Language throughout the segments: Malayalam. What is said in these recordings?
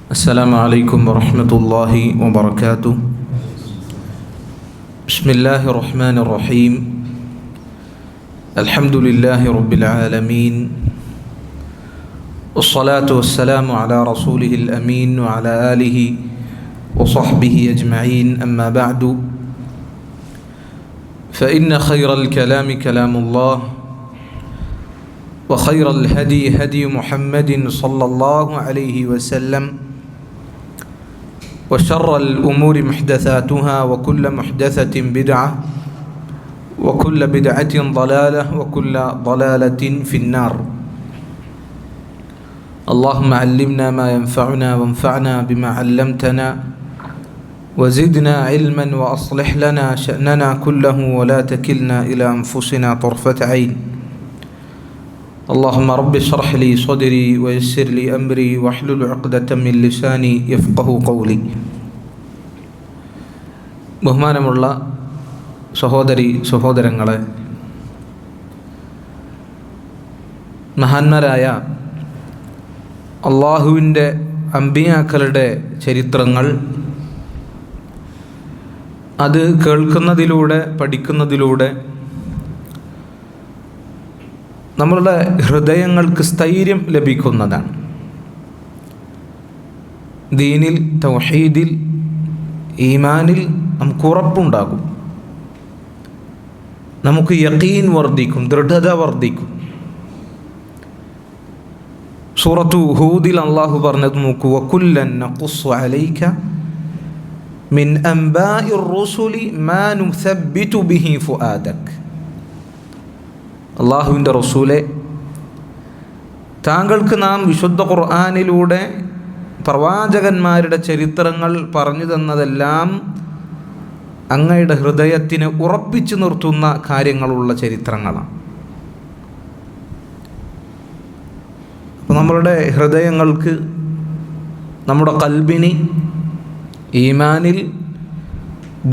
السلام عليكم ورحمة الله وبركاته. بسم الله الرحمن الرحيم. الحمد لله رب العالمين، والصلاة والسلام على رسوله الأمين وعلى آله وصحبه أجمعين. أما بعد، فإن خير الكلام كلام الله، وخير الهدي هدي محمد صلى الله عليه وسلم، وشر الأمور محدثاتها، وكل محدثة بدعة، وكل بدعة ضلالة، وكل ضلالة في النار. اللهم علمنا ما ينفعنا، وانفعنا بما علمتنا، وزدنا علما، وأصلح لنا شأننا كله، ولا تكلنا إلى أنفسنا طرفة عين. اللهم رب اشرح لي صدري ويسر لي أمري واحلل عقدة من لساني يفقه قولي. ബഹുമാനമുള്ള സഹോദരങ്ങളെ, മഹാന്മാരായ അള്ളാഹുവിൻ്റെ അമ്പിയാക്കളുടെ ചരിത്രങ്ങൾ അത് കേൾക്കുന്നതിലൂടെ, പഠിക്കുന്നതിലൂടെ നമ്മളുടെ ഹൃദയങ്ങൾക്ക് സ്ഥൈര്യം ലഭിക്കുന്നതാണ്. ദീനിൽ, തൗഹീദിൽ, ഈമാനിൽ നമുക്ക് ഉറപ്പുണ്ടാകും, നമുക്ക് യഖീൻ വർദ്ധിക്കും, ദൃഢത വർദ്ധിക്കും. സൂറത്തു ഹൂദിൽ അള്ളാഹു പറഞ്ഞത് നോക്കൂ, വകുല്ലൻ നഖുസ്സു അലൈക മിൻ അംബാഇർ റുസുലി മാ നുസബ്ബിതു ബിഹി ഫുആദക. അള്ളാഹുവിൻ്റെ റസൂലെ, താങ്കൾക്ക് നാം വിശുദ്ധ ഖുർആനിലൂടെ പ്രവാചകന്മാരുടെ ചരിത്രങ്ങൾ പറഞ്ഞു തന്നതെല്ലാം അങ്ങയുടെ ഹൃദയത്തിന് ഉറപ്പിച്ചു നിർത്തുന്ന കാര്യങ്ങളുള്ള ചരിത്രങ്ങളാണ്. അപ്പോൾ നമ്മളുടെ ഹൃദയങ്ങൾക്ക്, നമ്മുടെ ഖൽബിന് ഈമാനിൽ,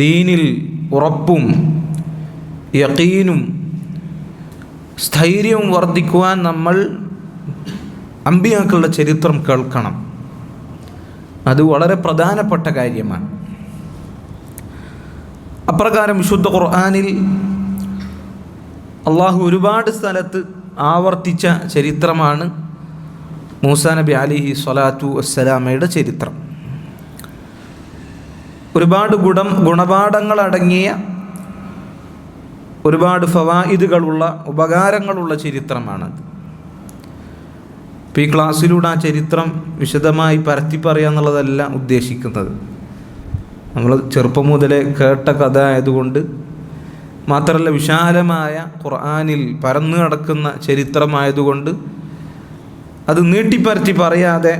ദീനിൽ ഉറപ്പും യഖീനും സ്ഥൈര്യവും വർദ്ധിക്കുവാൻ നമ്മൾ അമ്പിയാക്കളുടെ ചരിത്രം കേൾക്കണം. അത് വളരെ പ്രധാനപ്പെട്ട കാര്യമാണ്. അപ്രകാരം വിശുദ്ധ ഖുർആനിൽ അള്ളാഹു ഒരുപാട് സ്ഥലത്ത് ആവർത്തിച്ച ചരിത്രമാണ് മൂസാ നബി അലൈഹി സ്വലാത്തു വസ്സലാമയുടെ ചരിത്രം. ഒരുപാട് ഗുണപാഠങ്ങളടങ്ങിയ, ഒരുപാട് ഫവായിദുകളുള്ള, ഉപകാരങ്ങളുള്ള ചരിത്രമാണത്. ഇപ്പോൾ ഈ ക്ലാസ്സിലൂടെ ആ ചരിത്രം വിശദമായി പരത്തി പറയുക എന്നുള്ളതല്ല ഉദ്ദേശിക്കുന്നത്. നമ്മൾ ചെറുപ്പം മുതലേ കേട്ട കഥ ആയതുകൊണ്ട് മാത്രമല്ല, വിശാലമായ ഖുർആനിൽ പരന്നു കിടക്കുന്ന ചരിത്രമായതുകൊണ്ട് അത് നീട്ടിപ്പരത്തി പറയാതെ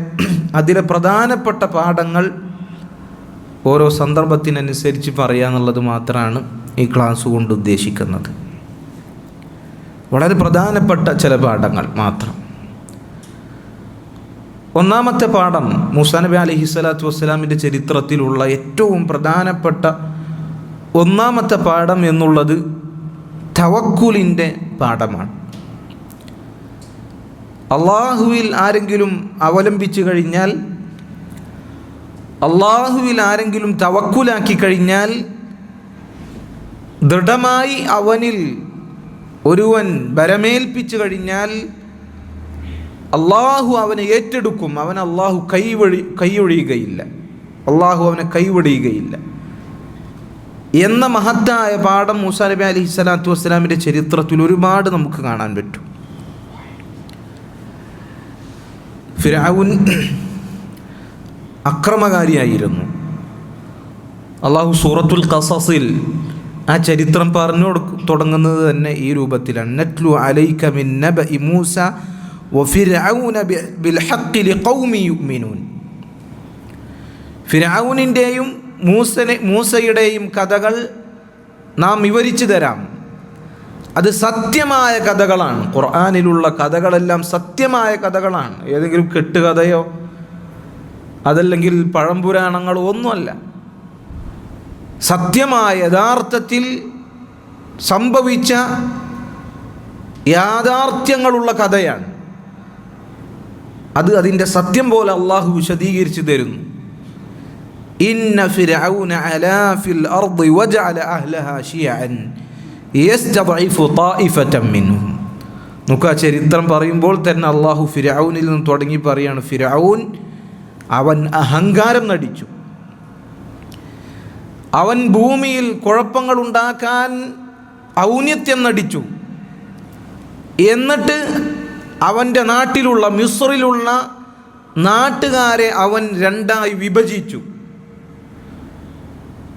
അതിലെ പ്രധാനപ്പെട്ട പാഠങ്ങൾ ഓരോ സന്ദർഭത്തിനനുസരിച്ച് പറയുക എന്നുള്ളത് മാത്രമാണ് ഈ ക്ലാസ് കൊണ്ട് ഉദ്ദേശിക്കുന്നത്. വളരെ പ്രധാനപ്പെട്ട ചില പാഠങ്ങൾ മാത്രം. ഒന്നാമത്തെ പാഠം, മൂസാ നബി അലൈഹി സ്വലാത്തു വസ്സലാമിൻ്റെ ചരിത്രത്തിലുള്ള ഏറ്റവും പ്രധാനപ്പെട്ട ഒന്നാമത്തെ പാഠം എന്നുള്ളത് തവക്കുലിൻ്റെ പാഠമാണ്. അള്ളാഹുവിൽ ആരെങ്കിലും അവലംബിച്ചു കഴിഞ്ഞാൽ, അള്ളാഹുവിൽ ആരെങ്കിലും തവക്കുലാക്കി കഴിഞ്ഞാൽ, ദൃഢമായി അവനിൽ ഒരുവൻ ബരമേൽപ്പിച്ചു കഴിഞ്ഞാൽ അള്ളാഹു അവനെ ഏറ്റെടുക്കും. അള്ളാഹു കൈയൊഴിയുകയില്ല, അള്ളാഹു അവനെ കൈവടിയുകയില്ല എന്ന മഹത്തായ പാഠം മൂസാ നബി അലൈഹി സ്വലാത്തു വസ്സലാമിൻ്റെ ചരിത്രത്തിൽ ഒരുപാട് നമുക്ക് കാണാൻ പറ്റും. ഫിർഔൻ അക്രമകാരിയായിരുന്നു. അള്ളാഹു സൂറത്തുൽ ഖസസിൽ ആ ചരിത്രം പറഞ്ഞു തുടങ്ങുന്നത് തന്നെ ഈ രൂപത്തിലാണ്. നത്ലു അലൈക മിൻ നബഇ മൂസ വഫിർഔന ബിൽ ഹഖ് ലിഖൗമി യുഅ്മിനൂൻ. ഫിർഔനിൻ്റെയും മൂസയുടെയും കഥകൾ നാം വിവരിച്ചു തരാം. അത് സത്യമായ കഥകളാണ്. ഖുർആനിലുള്ള കഥകളെല്ലാം സത്യമായ കഥകളാണ്. ഏതെങ്കിലും കെട്ടുകഥയോ അതല്ലെങ്കിൽ പഴംപുരാണങ്ങളോ ഒന്നുമല്ല. സത്യമായ, യഥാർത്ഥത്തിൽ സംഭവിച്ച യാഥാർത്ഥ്യങ്ങളുള്ള കഥയാണ്. അത് അതിൻ്റെ സത്യം പോലെ അള്ളാഹു വിശദീകരിച്ചു തരുന്നു. ഇന്ന ഫിർഔന അലാ ഫിൽ അർദി വജഅല അഹ്ലഹാ ശിയഅൻ യസ്തദ്ഇഫു ത്വായിഫതൻ മിൻഹും. നമുക്ക് ആ ചരിത്രം പറയുമ്പോൾ തന്നെ അള്ളാഹു ഫിർഔനിൽ നിന്ന് തുടങ്ങി പറയാണ്, ഫിർഔൻ അവൻ അഹങ്കാരം നടിച്ചു, അവൻ ഭൂമിയിൽ കുഴപ്പങ്ങൾ ഉണ്ടാക്കാൻ ഔന്നത്യം നടിച്ചു. എന്നിട്ട് അവൻ്റെ നാട്ടിലുള്ള മിസ്റിലുള്ള നാട്ടുകാരെ അവൻ രണ്ടായി വിഭജിച്ചു.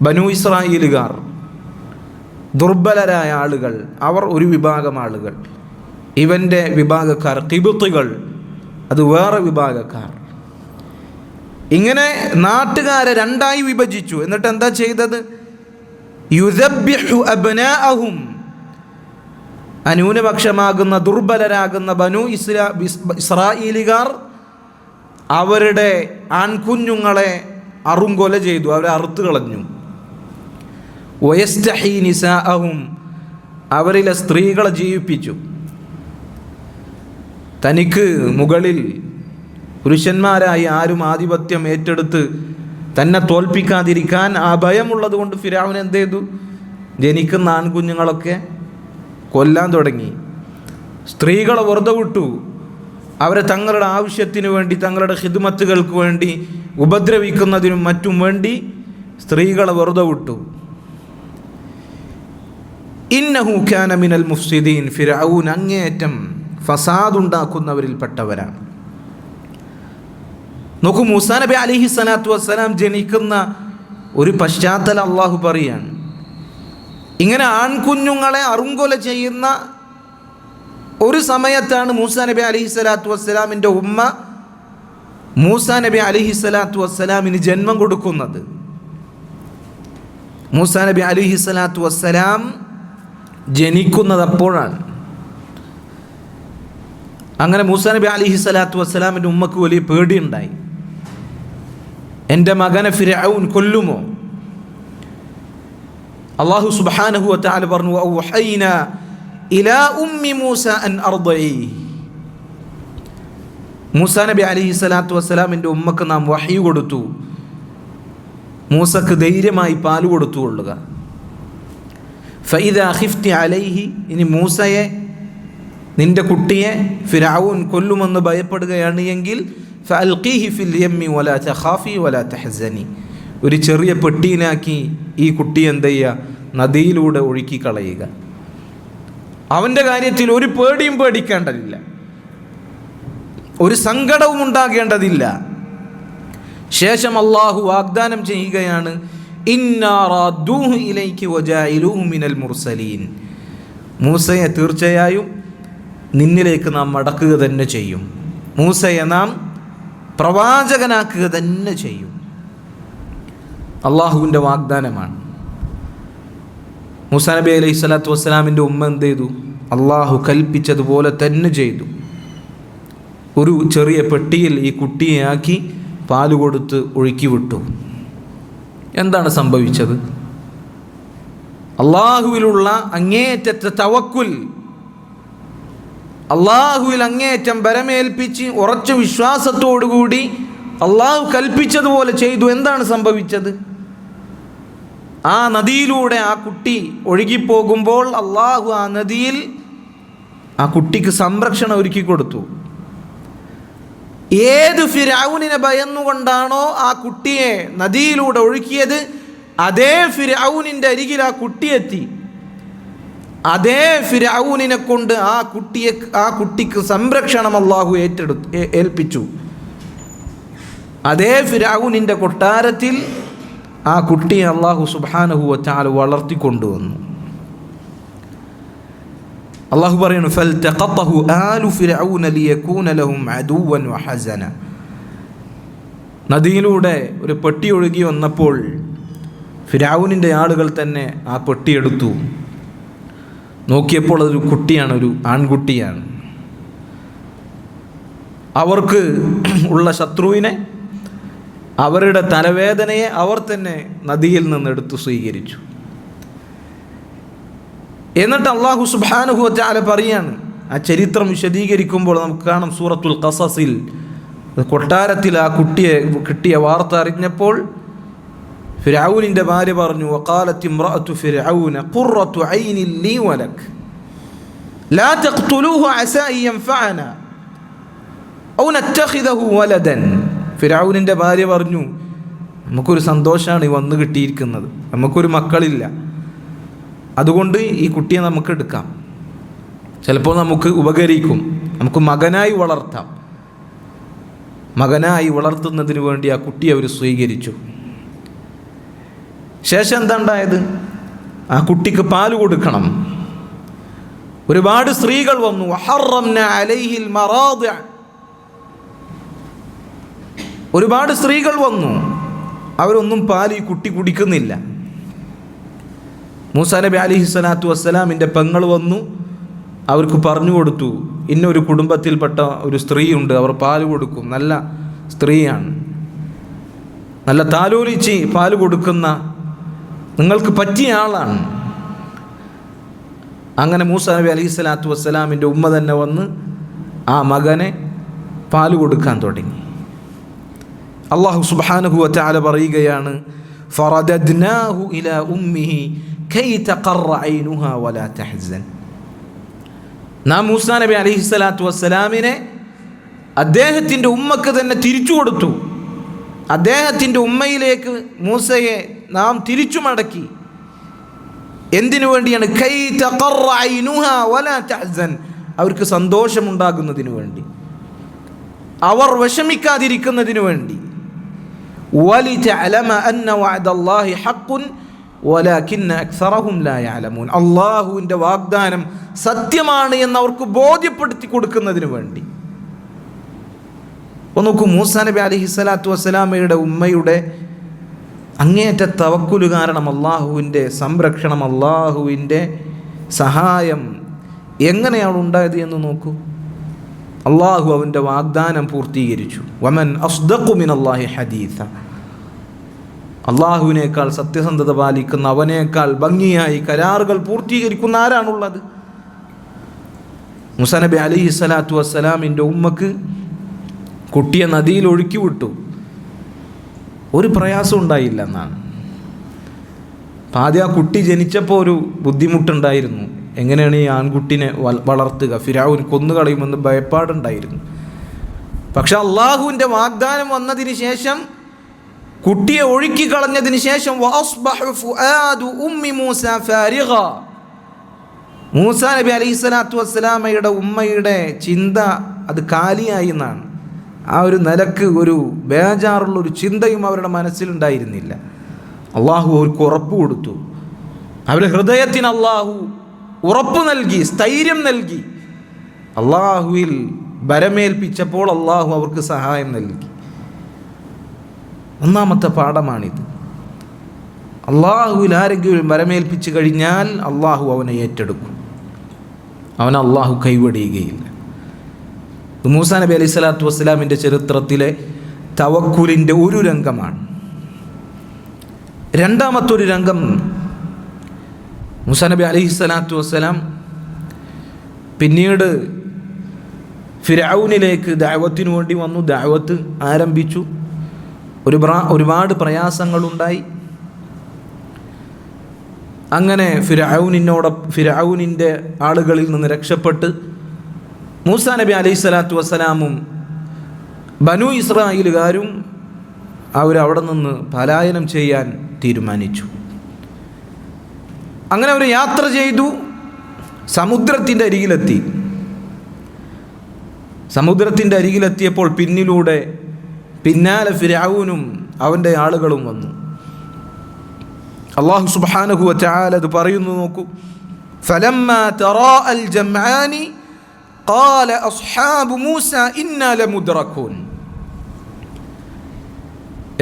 ബനൂ ഇസ്രായേലുകാർ ദുർബലരായ ആളുകൾ, അവർ ഒരു വിഭാഗം ആളുകൾ, ഇവൻ്റെ വിഭാഗക്കാർ ഖിബ്തികൾ, അത് വേറെ വിഭാഗക്കാർ. ഇങ്ങനെ നാട്ടുകാരെ രണ്ടായി വിഭജിച്ചു. എന്നിട്ട് എന്താ ചെയ്തത്? യുദബ്ബിഹു അബ്നാഅഹും, ന്യൂനപക്ഷമാകുന്ന ദുർബലരാകുന്ന ബനൂ ഇസ്രായേലികാർ അവരുടെ ആൺകുഞ്ഞുങ്ങളെ അറുങ്കൊല ചെയ്തു, അവരെ അറുത്തു കളഞ്ഞു. വയസ്തഹീ നിസാഅഹും, അവരിലെ സ്ത്രീകളെ ജീവിപ്പിച്ചു. തനിക്ക് മുകളിൽ പുരുഷന്മാരായി ആരും ആധിപത്യം ഏറ്റെടുത്ത് തന്നെ തോൽപ്പിക്കാതിരിക്കാൻ ആ ഭയമുള്ളത് കൊണ്ട് ഫിർഔൻ എന്ത് ചെയ്തു? ജനിക്കുന്ന ആൺകുഞ്ഞുങ്ങളൊക്കെ കൊല്ലാൻ തുടങ്ങി. സ്ത്രീകളെ വെറുതെ വിട്ടു. അവരെ തങ്ങളുടെ ആവശ്യത്തിന് വേണ്ടി, തങ്ങളുടെ ഖിദ്മത്തുകൾക്ക് വേണ്ടി ഉപദ്രവിക്കുന്നതിനും മറ്റും വേണ്ടി സ്ത്രീകളെ വെറുതെ വിട്ടു. ഇന്നഹു കാന മിനൽ മുഫ്സിദീൻ, ഫിർഔൻ അങ്ങേയറ്റം ഫസാദ് ഉണ്ടാക്കുന്നവരിൽപ്പെട്ടവരാണ്. നോക്കൂ, മൂസാ നബി അലൈഹി സ്വലാത്തു വസ്സലാം ജനിക്കുന്ന ഒരു പശ്ചാത്തലം അള്ളാഹു പറയാണ്. ഇങ്ങനെ ആൺകുഞ്ഞുങ്ങളെ അറുങ്കൊല ചെയ്യുന്ന ഒരു സമയത്താണ് മൂസാ നബി അലൈഹി സ്വലാത്തു വസ്സലാമിൻ്റെ ഉമ്മ മൂസാ നബി അലൈഹി സ്വലാത്തു വസ്സലാമിന് ജന്മം കൊടുക്കുന്നത്. മൂസാ നബി അലൈഹി സ്വലാത്തു വസ്സലാം ജനിക്കുന്നത് അപ്പോഴാണ്. അങ്ങനെ മൂസാ നബി അലൈഹി സ്വലാത്തു വസ്സലാമിൻ്റെ ഉമ്മക്ക് വലിയ പേടിയുണ്ടായി. എൻ്റെ മകനെ ഫിർഔൻ കൊല്ലുമോ? അല്ലാഹു സുബ്ഹാനഹു വ തആല പറഞ്ഞു, വഅൗഹൈനാ ഇലാ ഉമ്മി മൂസ അൻ അർദഈ. മൂസാ നബി അലൈഹി സ്വലാത്തു വസ്സലാമിൻ്റെ ഉമ്മക്ക് നാം വഹീ കൊടുത്തു, മൂസക്ക് ധൈര്യമായി പാല് കൊടുത്തുകൊള്ളുക. ഫഇദാ ഖിഫ്തി അലൈഹി, ഇനി മൂസയെ, നിന്റെ കുട്ടിയെ ഫിർഔൻ കൊല്ലുമെന്ന് ഭയപ്പെടുകയാണ് എങ്കിൽ ഫഅൽഖീഹി ഫിൽ യമ്മി വലാ തഖാഫി വലാ തഹ്സനി, ഒരു ചെറിയ പെട്ടിയിലാക്കി ഈ കുട്ടി എന്ത് ചെയ്യുക? നദിയിലൂടെ ഒഴുക്കി കളയുക. അവൻ്റെ കാര്യത്തിൽ ഒരു പേടിയും പേടിക്കേണ്ടതില്ല, ഒരു സങ്കടവും ഉണ്ടാകേണ്ടതില്ല. ശേഷം അള്ളാഹു വാഗ്ദാനം ചെയ്യുകയാണ്, ഇന്നാ റാദ്ദൂഹു ഇലൈകി വജാഇലൂഹു മിനൽ മുർസലീൻ, മൂസയെ തീർച്ചയായും നിന്നിലേക്ക് നാം മടക്കുക തന്നെ ചെയ്യും, മൂസയെ നാം പ്രവാചകനാക്കുക തന്നെ ചെയ്യും. അള്ളാഹുവിൻ്റെ വാഗ്ദാനമാണ്. മൂസാ നബി അലൈഹി സ്വലാത്തു വസ്സലാമിൻ്റെ ഉമ്മ എന്ത് ചെയ്തു? അള്ളാഹു കൽപ്പിച്ചതുപോലെ തന്നെ ചെയ്തു. ഒരു ചെറിയ പെട്ടിയിൽ ഈ കുട്ടിയെ ആക്കി പാല് കൊടുത്ത് ഒഴുക്കി വിട്ടു. എന്താണ് സംഭവിച്ചത്? അള്ളാഹുവിലുള്ള അങ്ങേയറ്റത്തെ തവക്കുൽ, അള്ളാഹുവിൽ അങ്ങേയറ്റം ബലമേൽപ്പിച്ച് ഉറച്ച വിശ്വാസത്തോടുകൂടി അള്ളാഹു കൽപ്പിച്ചതുപോലെ ചെയ്തു. എന്താണ് സംഭവിച്ചത്? ആ നദിയിലൂടെ ആ കുട്ടി ഒഴുകിപ്പോകുമ്പോൾ അള്ളാഹു ആ നദിയിൽ ആ കുട്ടിക്ക് സംരക്ഷണം ഒരുക്കി കൊടുത്തു. ഏത് ഫിർഔനിനെ ഭയന്നുകൊണ്ടാണോ ആ കുട്ടിയെ നദിയിലൂടെ ഒഴുക്കിയത്, അതേ ഫിർഔനിൻ്റെ അരികിൽ ആ കുട്ടിയെത്തി. അതേ ഫിർഔനിനെ കൊണ്ട് ആ കുട്ടിക്ക് സംരക്ഷണം അള്ളാഹു ഏൽപ്പിച്ചു. അതേ ഫിർഔനിൻ്റെ കൊട്ടാരത്തിൽ ആ കുട്ടിയെ അള്ളാഹു സുബ്ഹാനഹു വ തആല വളർത്തിക്കൊണ്ടുവന്നു. അള്ളാഹു പറയുന്നു, ഫൽതഖതഹു ആലു ഫിർഔന ലിയകൂന ലഹും അദുവൻ വഹസന. നദിയിലൂടെ ഒരു പെട്ടി ഒഴുകി വന്നപ്പോൾ ഫിർഔനിൻ്റെ ആളുകൾ തന്നെ ആ പെട്ടിയെടുത്തു. നോക്കിയപ്പോൾ അതൊരു കുട്ടിയാണ്, ഒരു ആൺകുട്ടിയാണ്. അവർക്ക് ഉള്ള ശത്രുവിനെ, അവരുടെ തലവേദനയെ അവർ തന്നെ നദിയിൽ നിന്നെടുത്ത് സ്വീകരിച്ചു. എന്നിട്ട് അല്ലാഹു സുബ്ഹാനഹു വ തആല പറയാണ്, ആ ചരിത്രം വിശദീകരിക്കുമ്പോൾ നമുക്ക് കാണാം, സൂറത്തുൽ ഖസസിൽ കൊട്ടാരത്തിൽ ആ കുട്ടിയെ കിട്ടിയ വാർത്ത അറിഞ്ഞപ്പോൾ ഫിർഔനിൻ്റെ ഭാര്യ പറഞ്ഞു, വഖാലത്ത് ഇംറഅതു ഫിർഔന ഖുറത്തു ഐനിൻ ലീ വലക് ലാ തഖ്തുലൂഹു അസാ അൻ യൻഫഅന ഔ നത്തഖിദഹു വലദൻ. ഫിർഔനിൻ്റെ ഭാര്യ പറഞ്ഞു, നമുക്കൊരു സന്തോഷമാണ് ഈ വന്നു കിട്ടിയിരിക്കുന്നത്, നമുക്കൊരു മക്കളില്ല, അതുകൊണ്ട് ഈ കുട്ടിയെ നമുക്ക് എടുക്കാം, ചിലപ്പോൾ നമുക്ക് ഉപകരിക്കും, നമുക്ക് മകനായി വളർത്താം. മകനായി വളർത്തുന്നതിന് വേണ്ടി ആ കുട്ടിയെ അവർ സ്വീകരിച്ചു. ശേഷം എന്താ ഉണ്ടായത്? ആ കുട്ടിക്ക് പാല് കൊടുക്കണം. ഒരുപാട് സ്ത്രീകൾ വന്നു. വഹറംനാ അലൈഹിൽ മറാദിഅ, ഒരുപാട് സ്ത്രീകൾ വന്നു. അവരൊന്നും പാല് ഈ കുട്ടി കുടിക്കുന്നില്ല. മൂസാ നബി അലൈഹിസ്സലാത്തു വസ്സലാമിൻ്റെ പെങ്ങൾ വന്നു. അവർക്ക് പറഞ്ഞു കൊടുത്തു, ഇന്നൊരു കുടുംബത്തിൽപ്പെട്ട ഒരു സ്ത്രീയുണ്ട്, അവർ പാല് കൊടുക്കും, നല്ല സ്ത്രീയാണ്, നല്ല താലോലിച്ച് പാല് കൊടുക്കുന്ന, നിങ്ങൾക്ക് പറ്റിയ ആളാണ്. അങ്ങനെ മൂസാ നബി അലൈഹിസ്സലാത്തു വസ്സലാമിൻ്റെ ഉമ്മ തന്നെ വന്ന് ആ മകനെ പാല് കൊടുക്കാൻ തുടങ്ങി. അല്ലാഹു സുബ്ഹാനഹു വ തആല പറയുകയാണ്, ഫറദദ്നാഹു ഇലാ ഉമ്മിഹി കൈ തഖറ ഐനുഹാ വലാ തഹ്സൻ. നാം മൂസാ നബി അലൈഹിസ്സലാത്തു വസ്സലാമിനെ അദ്ദേഹത്തിൻ്റെ ഉമ്മക്ക് തന്നെ തിരിച്ചു കൊടുത്തു. അദ്ദേഹത്തിൻ്റെ ഉമ്മയിലേക്ക് മൂസയെ നാം തിരിച്ചു മടക്കി. എന്തിനു വേണ്ടിയാണ്? കൈ തഖറ ഐനുഹാ വലാ തഹ്സൻ, അവർക്ക് സന്തോഷമുണ്ടാകുന്നതിന് വേണ്ടി, അവർ വിഷമിക്കാതിരിക്കുന്നതിന് വേണ്ടി. വലിതഅലമ അന്ന വഅദല്ലാഹി ഹഖ്ഖുൻ വലാകിന്ന അക്സറഹും ലാ യഅലമൂൻ. അല്ലാഹുവിൻ്റെ വാഗ്ദാനം സത്യമാണ് എന്ന് അവർക്ക് ബോധ്യപ്പെടുത്തി കൊടുക്കുന്നതിന് വേണ്ടി. നോക്കൂ, മൂസാ നബി അലൈഹിസ്സലാത്തു വസ്സലാമയുടെ ഉമ്മയുടെ അങ്ങേയറ്റ തവക്കുല് കാരണം അള്ളാഹുവിൻ്റെ സംരക്ഷണം, അള്ളാഹുവിൻ്റെ സഹായം എങ്ങനെയാണ് ഉണ്ടായത് എന്ന് നോക്കൂ. അള്ളാഹു അവൻ്റെ വാഗ്ദാനം പൂർത്തീകരിച്ചു. വമൻ അസ്ദഖു മിനല്ലാഹി ഹദീസ, അള്ളാഹുവിനേക്കാൾ സത്യസന്ധത പാലിക്കുന്ന, അവനേക്കാൾ ഭംഗിയായി കരാറുകൾ പൂർത്തീകരിക്കുന്ന ആരാണുള്ളത്? മൂസാ നബി അലൈഹിസ്സലാത്തു വസ്സലാമിൻ്റെ ഉമ്മക്ക് കുട്ടിയെ നദിയിൽ ഒഴുക്കി വിട്ടു. ഒരു പ്രയാസം ഉണ്ടായില്ല എന്നാണ്. ആദ്യം ആ കുട്ടി ജനിച്ചപ്പോൾ ഒരു ബുദ്ധിമുട്ടുണ്ടായിരുന്നു. എങ്ങനെയാണ് ഈ ആൺകുട്ടിനെ വളർത്തുക? ഫിർഔൻ കൊന്നുകളയുമെന്ന് ഭയപ്പാടുണ്ടായിരുന്നു. പക്ഷെ അള്ളാഹുവിൻ്റെ വാഗ്ദാനം വന്നതിന് ശേഷം, കുട്ടിയെ ഒഴുക്കി കളഞ്ഞതിന് ശേഷം, മൂസാ നബി അലൈഹിസ്സലാത്തു വസ്സലാമയുടെ ഉമ്മയുടെ ചിന്ത അത് കാലിയായി എന്നാണ്. ആ ഒരു നിലക്ക് ഒരു ബേജാറുള്ളൊരു ചിന്തയും അവരുടെ മനസ്സിലുണ്ടായിരുന്നില്ല. അള്ളാഹു അവർക്ക് ഉറപ്പ് കൊടുത്തു. അവരുടെ ഹൃദയത്തിന് അള്ളാഹു ഉറപ്പ് നൽകി, സ്ഥൈര്യം നൽകി. അള്ളാഹുവിൽ ബരമേൽപ്പിച്ചപ്പോൾ അള്ളാഹു അവർക്ക് സഹായം നൽകി. ഒന്നാമത്തെ പാഠമാണിത്. അള്ളാഹുവിൽ ആരെങ്കിലും ബരമേൽപ്പിച്ച് കഴിഞ്ഞാൽ അള്ളാഹു അവനെ ഏറ്റെടുക്കും, അവനെ അള്ളാഹു കൈവടിയുകയില്ല. മൂസാ നബി അലൈഹിസ്സലാത്തു വസ്സലാമിൻ്റെ ചരിത്രത്തിലെ തവക്കുലിൻ്റെ ഒരു രംഗമാണ്. രണ്ടാമത്തൊരു രംഗം, മൂസാ നബി അലൈഹിസ്സലാത്തു വസ്സലാം പിന്നീട് ഫിർഔനിലേക്ക് ദഅവത്തിനു വേണ്ടി വന്നു, ദഅവത്ത് ആരംഭിച്ചു. ഒരുപാട് പ്രയാസങ്ങളുണ്ടായി. അങ്ങനെ ഫിർഔനിൻ്റെ ആളുകളിൽ നിന്ന് രക്ഷപ്പെട്ട് മൂസാ നബി അലൈഹിസ്സലാത്തു വസ്സലാമും ബനു ഇസ്രായേലുകാരും അവരവിടെ നിന്ന് പലായനം ചെയ്യാൻ തീരുമാനിച്ചു. അങ്ങനെ അവർ യാത്ര ചെയ്തു, സമുദ്രത്തിൻ്റെ അരികിലെത്തി. സമുദ്രത്തിൻ്റെ അരികിലെത്തിയപ്പോൾ പിന്നാലെ ഫിർഔനും അവൻ്റെ ആളുകളും വന്നു. അല്ലാഹു സുബ്ഹാനഹു വ തആല അത് പറയുന്നു, നോക്കൂ. ഫലമ്മാ തറാഅൽ ജംആനി ഖാല അസ്ഹാബു മൂസ ഇന്നാ ലമുദ്റകൂൻ.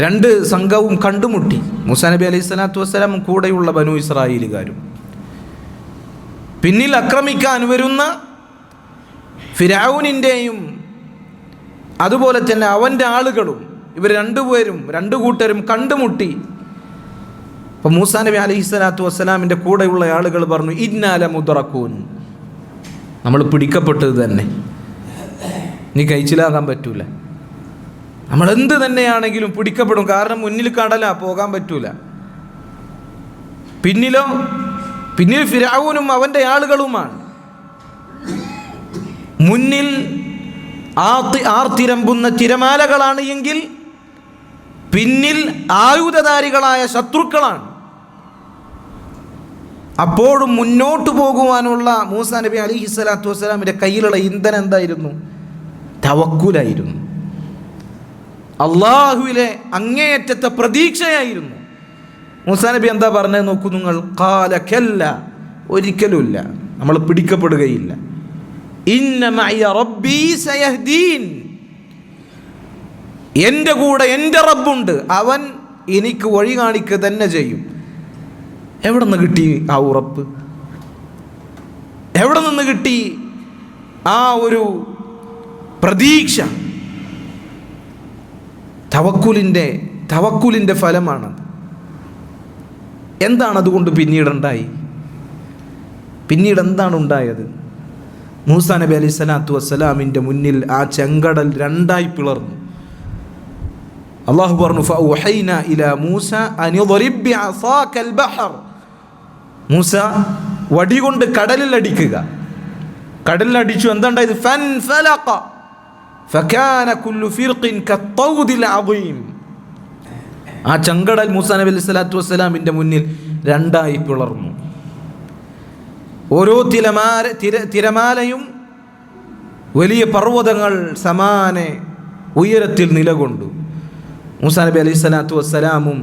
രണ്ട് സംഘവും കണ്ടുമുട്ടി. മൂസാ നബി അലൈഹിസ്സലാത്തു വസ്സലാം കൂടെയുള്ള ബനു ഇസ്രായേലുകാരും, പിന്നിൽ ആക്രമിക്കാൻ വരുന്ന ഫിർഔനിൻ്റെയും അതുപോലെ തന്നെ അവൻ്റെ ആളുകളും, ഇവർ രണ്ടു കൂട്ടരും കണ്ടുമുട്ടി. അപ്പോൾ മൂസാ നബി അലൈഹിസ്സലാത്തു വസ്സലാമിൻ്റെ കൂടെയുള്ള ആളുകൾ പറഞ്ഞു, ഇന്നാ ലമുദ്റകൂൻ, നമ്മൾ പിടിക്കപ്പെട്ടത് തന്നെ, നീ കഴിച്ചിലാകാൻ പറ്റൂല. നമ്മളെന്ത് തന്നെയാണെങ്കിലും പിടിക്കപ്പെടും. കാരണം മുന്നിൽ കടല, പോകാൻ പറ്റൂല. പിന്നിൽ ഫിർഔനും അവൻ്റെ ആളുകളുമാണ്. മുന്നിൽ ആർത്തിരമ്പുന്ന തിരമാലകളാണ് എങ്കിൽ പിന്നിൽ ആയുധധാരികളായ ശത്രുക്കളാണ്. അപ്പോഴും മുന്നോട്ട് പോകുവാനുള്ള മൂസാ നബി അലൈഹിസ്സലാത്തു വസ്സലാമിൻ്റെ കയ്യിലുള്ള ഇന്ധനം എന്തായിരുന്നു? തവക്കുലായിരുന്നു. അള്ളാഹുവിലെ അങ്ങേയറ്റത്തെ പ്രതീക്ഷയായിരുന്നു. മൂസാ നബി എന്താ പറഞ്ഞത് നോക്കൂ നിങ്ങൾ. ഖാല കല്ല, ഒരിക്കലുമില്ല, നമ്മൾ പിടിക്കപ്പെടുകയില്ല. ഇന്ന മഅയ റബ്ബി സയഹ്ദീൻ, എൻ്റെ കൂടെ എൻ്റെ റബ്ബുണ്ട്, അവൻ എനിക്ക് വഴി കാണിക്കുക തന്നെ ചെയ്യും. എവിടെ നിന്ന് കിട്ടി ആ ഉറപ്പ്? എവിടെ നിന്ന് കിട്ടി ആ ഒരു പ്രതീക്ഷ? തവക്കുലിൻ്റെ ഫലമാണത്. എന്താണ് അതുകൊണ്ട് പിന്നീട് എന്താണ് ഉണ്ടായത്? മൂസാ നബി അലൈഹി സ്വലാത്തു വസ്സലാമിൻ്റെ മുന്നിൽ ആ ചെങ്കടൽ രണ്ടായി പിളർന്നു. അള്ളാഹു പറഞ്ഞു, ഫൗഹൈനാ ഇലാ മൂസ അനിദ്രിബ് ബിഅസാകൽ ബഹർ. മൂസ വടി കൊണ്ട് കടലിലടിക്കുക. കടലിലടിച്ചു. എന്താണ്ടായത്? ഫൻഫലഖ ഫകാന കുല്ലു ഫിർഖിൻ കത്തൗദിൽ അദീം. ആ ചെങ്കടൽ മൂസാ നബി അലൈഹി സ്വലാത്തു വസ്സലാമിൻ്റെ മുന്നിൽ രണ്ടായി പിളർന്നു. ഓരോ തിരമാലയും വലിയ പർവ്വതങ്ങൾ സമാനെ ഉയരത്തിൽ നിലകൊണ്ടു. മൂസാ നബി അലൈഹി സ്വലാത്തു വസ്സലാമും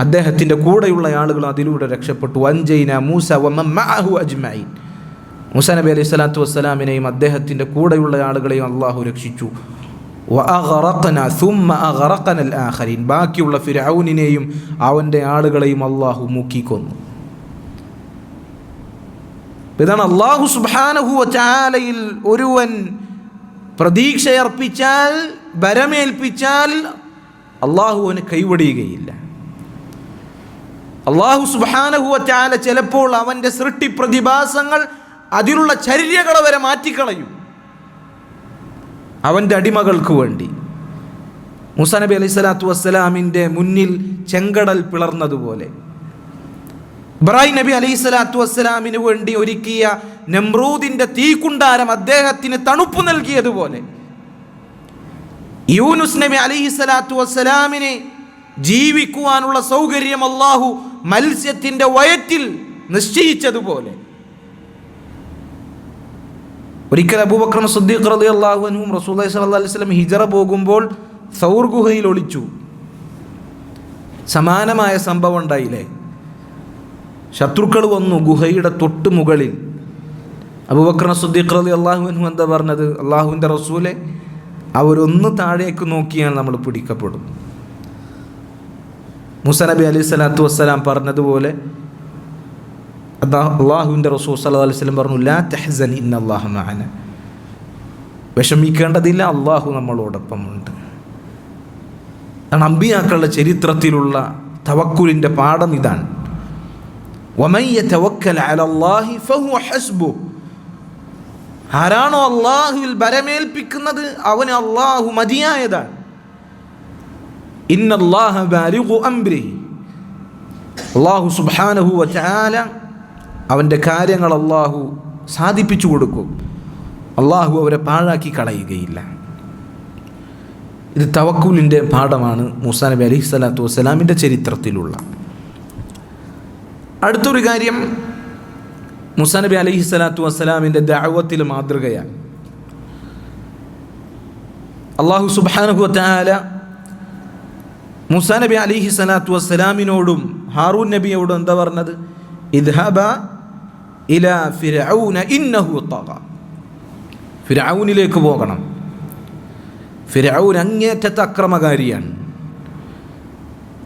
അദ്ദേഹത്തിൻ്റെ കൂടെയുള്ള ആളുകളും അതിലൂടെ രക്ഷപ്പെട്ടു. വൻജൈന മൂസ വമൻ മഅഹു അജ്മഈൻ. മൂസാ നബി അലൈഹി സ്വലാത്തു വസ്സലാമിനെയും അദ്ദേഹത്തിൻ്റെ കൂടെയുള്ള ആളുകളെയും അള്ളാഹു രക്ഷിച്ചു. വഅഗ്റഖനാ സുമ്മ അഗ്റഖനൽ ആഖരീൻ. ബാക്കിയുള്ള ഫിർഔനിനെയും അവൻ്റെ ആളുകളെയും അള്ളാഹു മുക്കിക്കൊന്നു. ഇതാണ് അള്ളാഹു സുബ്ഹാനഹു വ തആലയിൽ ഒരുവൻ പ്രതീക്ഷയർപ്പിച്ചാൽ, ബരമേൽപ്പിച്ചാൽ അള്ളാഹു അവന് കൈവടിയുകയില്ല. അള്ളാഹു സുബ്ഹാനഹു വ തആല ചിലപ്പോൾ അവൻ്റെ സൃഷ്ടി പ്രതിഭാസങ്ങൾ, അതിലുള്ള ചര്യകളെ വരെ മാറ്റിക്കളയും അവൻ്റെ അടിമകൾക്ക് വേണ്ടി. മൂസാ നബി അലൈഹി സ്വലാത്തു വസ്സലാമിൻ്റെ മുന്നിൽ ചെങ്കടൽ പിളർന്നതുപോലെ, ഇബ്രാഹിം നബി അലൈഹി സ്വലാത്തു വസ്സലാമിന് വേണ്ടി ഒരുക്കിയ നമ്രൂദിൻ്റെ തീക്കുണ്ടാരം അദ്ദേഹത്തിന് തണുപ്പ് നൽകിയതുപോലെ, യൂനുസ് നബി അലൈഹി സ്വലാത്തു വസ്സലാമിനെ ജീവിക്കുവാനുള്ള സൗകര്യം അല്ലാഹു മത്സ്യത്തിൻ്റെ വയറ്റിൽ നിശ്ചയിച്ചതുപോലെ, ഒരിക്കൽ അബൂബക്കർ സിദ്ദീഖ് റളിയല്ലാഹു അൻഹു റസൂലുള്ളാഹി സ്വല്ലല്ലാഹു അലൈഹി വസല്ലം ഹിജറ പോകുമ്പോൾ സൗർ ഗുഹയിൽ ഒളിച്ചു. സമാനമായ സംഭവം ഉണ്ടായില്ലേ? ശത്രുക്കൾ വന്നു ഗുഹയുടെ തൊട്ട് മുകളിൽ. അബൂബക്കർ സിദ്ദീഖ് റളിയല്ലാഹു അൻഹു എന്താ പറഞ്ഞത്? അള്ളാഹുവിൻ്റെ റസൂലെ, അവരൊന്ന് താഴേക്ക് നോക്കിയാൽ നമ്മൾ പിടിക്കപ്പെടും. മൂസാ നബി അലൈഹി സ്വലാത്തു വസ്സലാം പറഞ്ഞതുപോലെ അള്ളാഹുവിൻ്റെ റസൂൽ സല്ലല്ലാഹു അലൈഹി വസല്ലം പറഞ്ഞു, ലാ തഹ്സൻ ഇന്നല്ലാഹ മഅന. വിഷമിക്കേണ്ടതില്ല, അള്ളാഹു നമ്മളോടൊപ്പമുണ്ട്. അതാണ് അമ്പിയാക്കളുടെ ചരിത്രത്തിലുള്ള തവക്കുലിൻ്റെ പാഠം ഇതാണ്. വമൻ യതവക്കൽ അലല്ലാഹി ഫഹുവ ഹസ്ബുഹ്. ആരാണോ അള്ളാഹുവിൽ ബരമേൽപ്പിക്കുന്നത് അവന് അള്ളാഹു മതിയായതാണ്. ഇന്നല്ലാഹ ബാലിഗു അംരിഹി. അള്ളാഹു സുബ്ഹാനഹു വ തആല അവൻ്റെ കാര്യങ്ങൾ അള്ളാഹു സാധിപ്പിച്ചു കൊടുക്കും. അള്ളാഹു അവരെ പാഴാക്കി കളയുകയില്ല. ഇത് തവക്കുലിൻ്റെ പാഠമാണ് മൂസാ നബി അലൈഹി സ്വലാത്തു വസ്സലാമിൻ്റെ ചരിത്രത്തിലുള്ള. അടുത്തൊരു കാര്യം, മൂസാ നബി അലൈഹി സ്വലാത്തു വസ്സലാമിൻ്റെ ദഅവത്തിൽ മാതൃകയാണ്. അള്ളാഹു സുബ്ഹാനഹു വ തആല മൂസാ നബി അലൈഹി സ്വലാത്തു വസ്സലാമിനോടും ഹാറൂൻ നബിയോടും എന്താ പറഞ്ഞത്? ഇദ്ഹബ ഇലാ ഫിർഔന ഇന്നഹു തഗ. ഫിർഔനിലേക്ക് പോകണം. ഫിർഔൻ അങ്ങേറ്റത്തെ അക്രമകാരിയാണ്.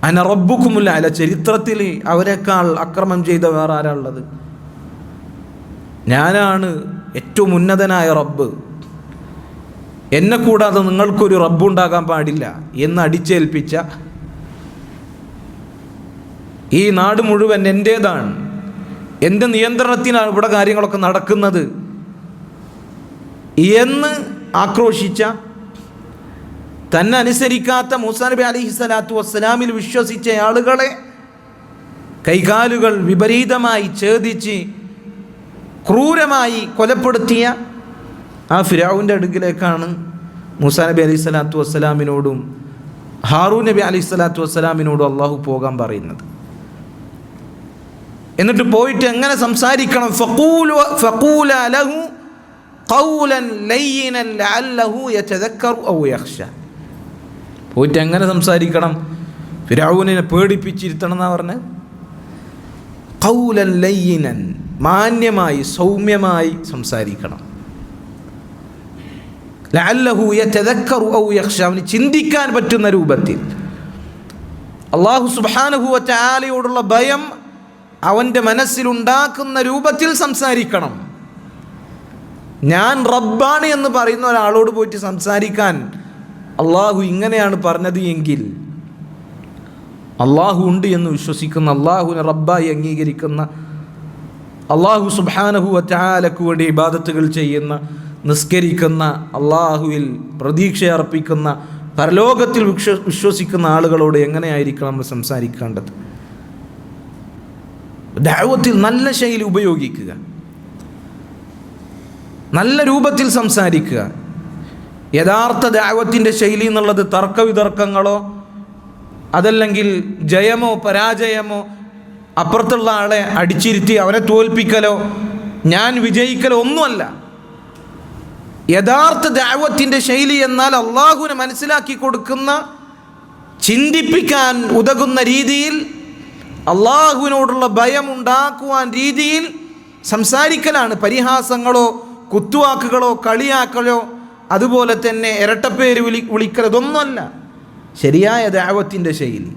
അന റബ്ബുക്കുമുൽ അല. ചരിത്രത്തിൽ അവരെക്കാൾ അക്രമം ചെയ്ത വേറെ ആരാളുള്ളത്? ഞാനാണ് ഏറ്റവും ഉന്നതനായ റബ്ബ്, എന്നെ കൂടാതെ നിങ്ങൾക്കൊരു റബ്ബുണ്ടാകാൻ പാടില്ല എന്ന് അടിച്ചേൽപ്പിച്ച, ഈ നാട് മുഴുവൻ എൻ്റേതാണ്, എൻ്റെ നിയന്ത്രണത്തിനാണ് ഇവിടെ കാര്യങ്ങളൊക്കെ നടക്കുന്നത് എന്ന് ആക്രോശിച്ച തന്നെ അനുസരിക്കാത്ത മൂസാ നബി അലൈഹിസ്സലാത്തു വസ്സലാമിൽ വിശ്വസിച്ച ആളുകളെ കൈകാലുകൾ വിപരീതമായി ഛേദിച്ച് ക്രൂരമായി കൊലപ്പെടുത്തിയ ആ ഫിർഔന്റെ അടുക്കിലേക്കാണ് മൂസാ നബി അലൈഹിസ്സലാത്തു വസ്സലാമിനോടും ഹാറൂൻ നബി അലൈഹിസ്സലാത്തു വസ്സലാമിനോടും അള്ളാഹു പോകാൻ പറയുന്നത്. എന്നിട്ട് പോയിട്ട് എങ്ങനെ സംസാരിക്കണം? ഫഖൂല ലഹു ഖൗലൻ ലയ്യിനൻ ലഅല്ലഹു യതദക്കറു ഔ യഖ്ശ. പോയിട്ട് എങ്ങനെ സംസാരിക്കണം? ഫിർഔനെ പേടിപ്പിച്ചിരുത്തണം എന്നാ പറഞ്ഞത്. ഖൗലൻ ലയ്യിനൻ, മാന്യമായി സൗമ്യമായി സംസാരിക്കണം. ലഅല്ലഹു യതദക്കറു ഔ യഖ്ശ, അവന് ചിന്തിക്കാൻ പറ്റുന്ന രൂപത്തിൽ. അല്ലാഹു സുബ്ഹാനഹു വ തആലയോടുള്ള ഭയം അവൻ്റെ മനസ്സിലുണ്ടാക്കുന്ന രൂപത്തിൽ സംസാരിക്കണം. ഞാൻ റബ്ബാണ് എന്ന് പറയുന്ന ഒരാളോട് പോയിട്ട് സംസാരിക്കാൻ അള്ളാഹു ഇങ്ങനെയാണ് പറഞ്ഞത് എങ്കിൽ, അള്ളാഹു ഉണ്ട് എന്ന് വിശ്വസിക്കുന്ന, അള്ളാഹുവിനെ റബ്ബായി അംഗീകരിക്കുന്ന, അള്ളാഹു സുബ്ഹാനഹു വ തആലയ്ക്ക് വേണ്ടി ഇബാദത്തുകൾ ചെയ്യുന്ന, നിസ്കരിക്കുന്ന, അള്ളാഹുവിൽ പ്രതീക്ഷയർപ്പിക്കുന്ന, പരലോകത്തിൽ വിശ്വസിക്കുന്ന ആളുകളോട് എങ്ങനെയായിരിക്കണം നമ്മൾ സംസാരിക്കേണ്ടത്? ദഅവത്തിൽ നല്ല ശൈലി ഉപയോഗിക്കുക, നല്ല രൂപത്തിൽ സംസാരിക്കുക. യഥാർത്ഥ ദഅവത്തിൻ്റെ ശൈലി എന്നുള്ളത് തർക്കവിതർക്കങ്ങളോ അതല്ലെങ്കിൽ ജയമോ പരാജയമോ അപ്പുറത്തുള്ള ആളെ അടിച്ചിരുത്തി അവനെ തോൽപ്പിക്കലോ ഞാൻ വിജയിക്കലോ ഒന്നുമല്ല. യഥാർത്ഥ ദഅവത്തിൻ്റെ ശൈലി എന്നാൽ അള്ളാഹുവിനെ മനസ്സിലാക്കി കൊടുക്കുന്ന, ചിന്തിപ്പിക്കാൻ ഉതകുന്ന രീതിയിൽ, അള്ളാഹുവിനോടുള്ള ഭയം ഉണ്ടാക്കുവാൻ രീതിയിൽ സംസാരിക്കലാണ്. പരിഹാസങ്ങളോ കുത്തുവാക്കുകളോ കളിയാക്കലോ അതുപോലെ തന്നെ ഇരട്ടപ്പേര് വിളിക്കലോ ഇതൊന്നുമല്ല ശരിയായ ദഅവത്തിൻ്റെ ശൈലി.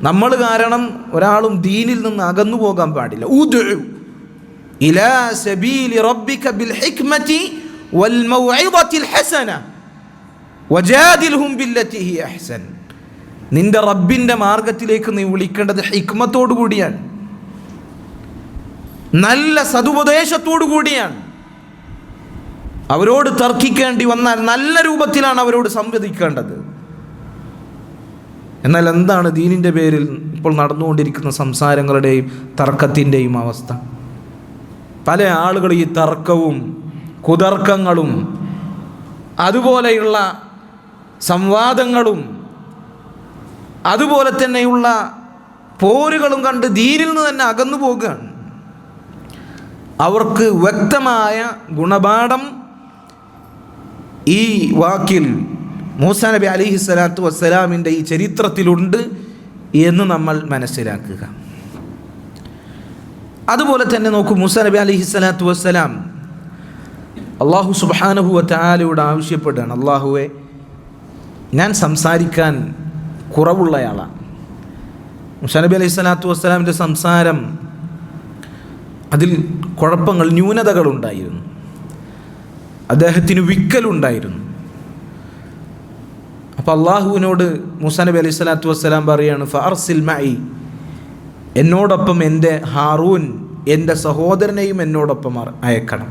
നമ്മൾ കാരണം ഒരാളും ദീനിൽ നിന്ന് അകന്നു പോകാൻ പാടില്ല. ഉദ്ഉ ഇലാ സബീലി റബ്ബിക ബിൽ ഹിക്മതി വൽ മൗഇദത്തിൽ ഹസന വജാദിൽഹും ബില്ലതി ഹി അഹ്സൻ. നിന്റെ റബ്ബിൻ്റെ മാർഗത്തിലേക്ക് നീ വിളിക്കേണ്ടത് ഹിക്മത്തോടു കൂടിയാണ്, നല്ല സതുപദേശത്തോടു കൂടിയാണ്. അവരോട് തർക്കിക്കേണ്ടി വന്നാൽ നല്ല രൂപത്തിലാണ് അവരോട് സംവദിക്കേണ്ടത്. എന്നാൽ എന്താണ് ദീനിൻ്റെ പേരിൽ ഇപ്പോൾ നടന്നുകൊണ്ടിരിക്കുന്ന സംസാരങ്ങളുടെയും തർക്കത്തിൻ്റെയും അവസ്ഥ? പല ആളുകൾ ഈ തർക്കവും കുതർക്കങ്ങളും അതുപോലെയുള്ള സംവാദങ്ങളും അതുപോലെ തന്നെയുള്ള പോരുകളും കണ്ട് ദീനിൽ നിന്ന് തന്നെ അകന്നു പോകുകയാണ്. അവർക്ക് വ്യക്തമായ ഗുണപാഠം ഈ വാക്കിൽ മൂസാ നബി അലൈഹിസ്സലാത്തു വസ്സലാമിൻ്റെ ഈ ചരിത്രത്തിലുണ്ട് എന്ന് നമ്മൾ മനസ്സിലാക്കുക. അതുപോലെ തന്നെ നോക്കൂ, മൂസാ നബി അലൈഹിസ്സലാത്തു വസ്സലാം അള്ളാഹു സുബ്ഹാനഹു വ തആലയോട് ആവശ്യപ്പെടുകയാണ്, അള്ളാഹുവെ ഞാൻ സംസാരിക്കാൻ കുറവുള്ളയാളാണ്. മൂസാ നബി അലൈഹിസ്സലാത്തു വസ്സലാമിൻ്റെ സംസാരം അതിൽ കുഴപ്പങ്ങൾ, ന്യൂനതകളുണ്ടായിരുന്നു. അദ്ദേഹത്തിന് വിക്കലുണ്ടായിരുന്നു. അപ്പോൾ അള്ളാഹുവിനോട് മൂസാ നബി അലൈഹിസ്സലാത്തു വസ്സലാം പറയാണ്, ഫഅർസിൽ മഈ, എന്നോടൊപ്പം എൻ്റെ ഹാറൂൻ, എൻ്റെ സഹോദരനെയും എന്നോടൊപ്പം അയക്കണം.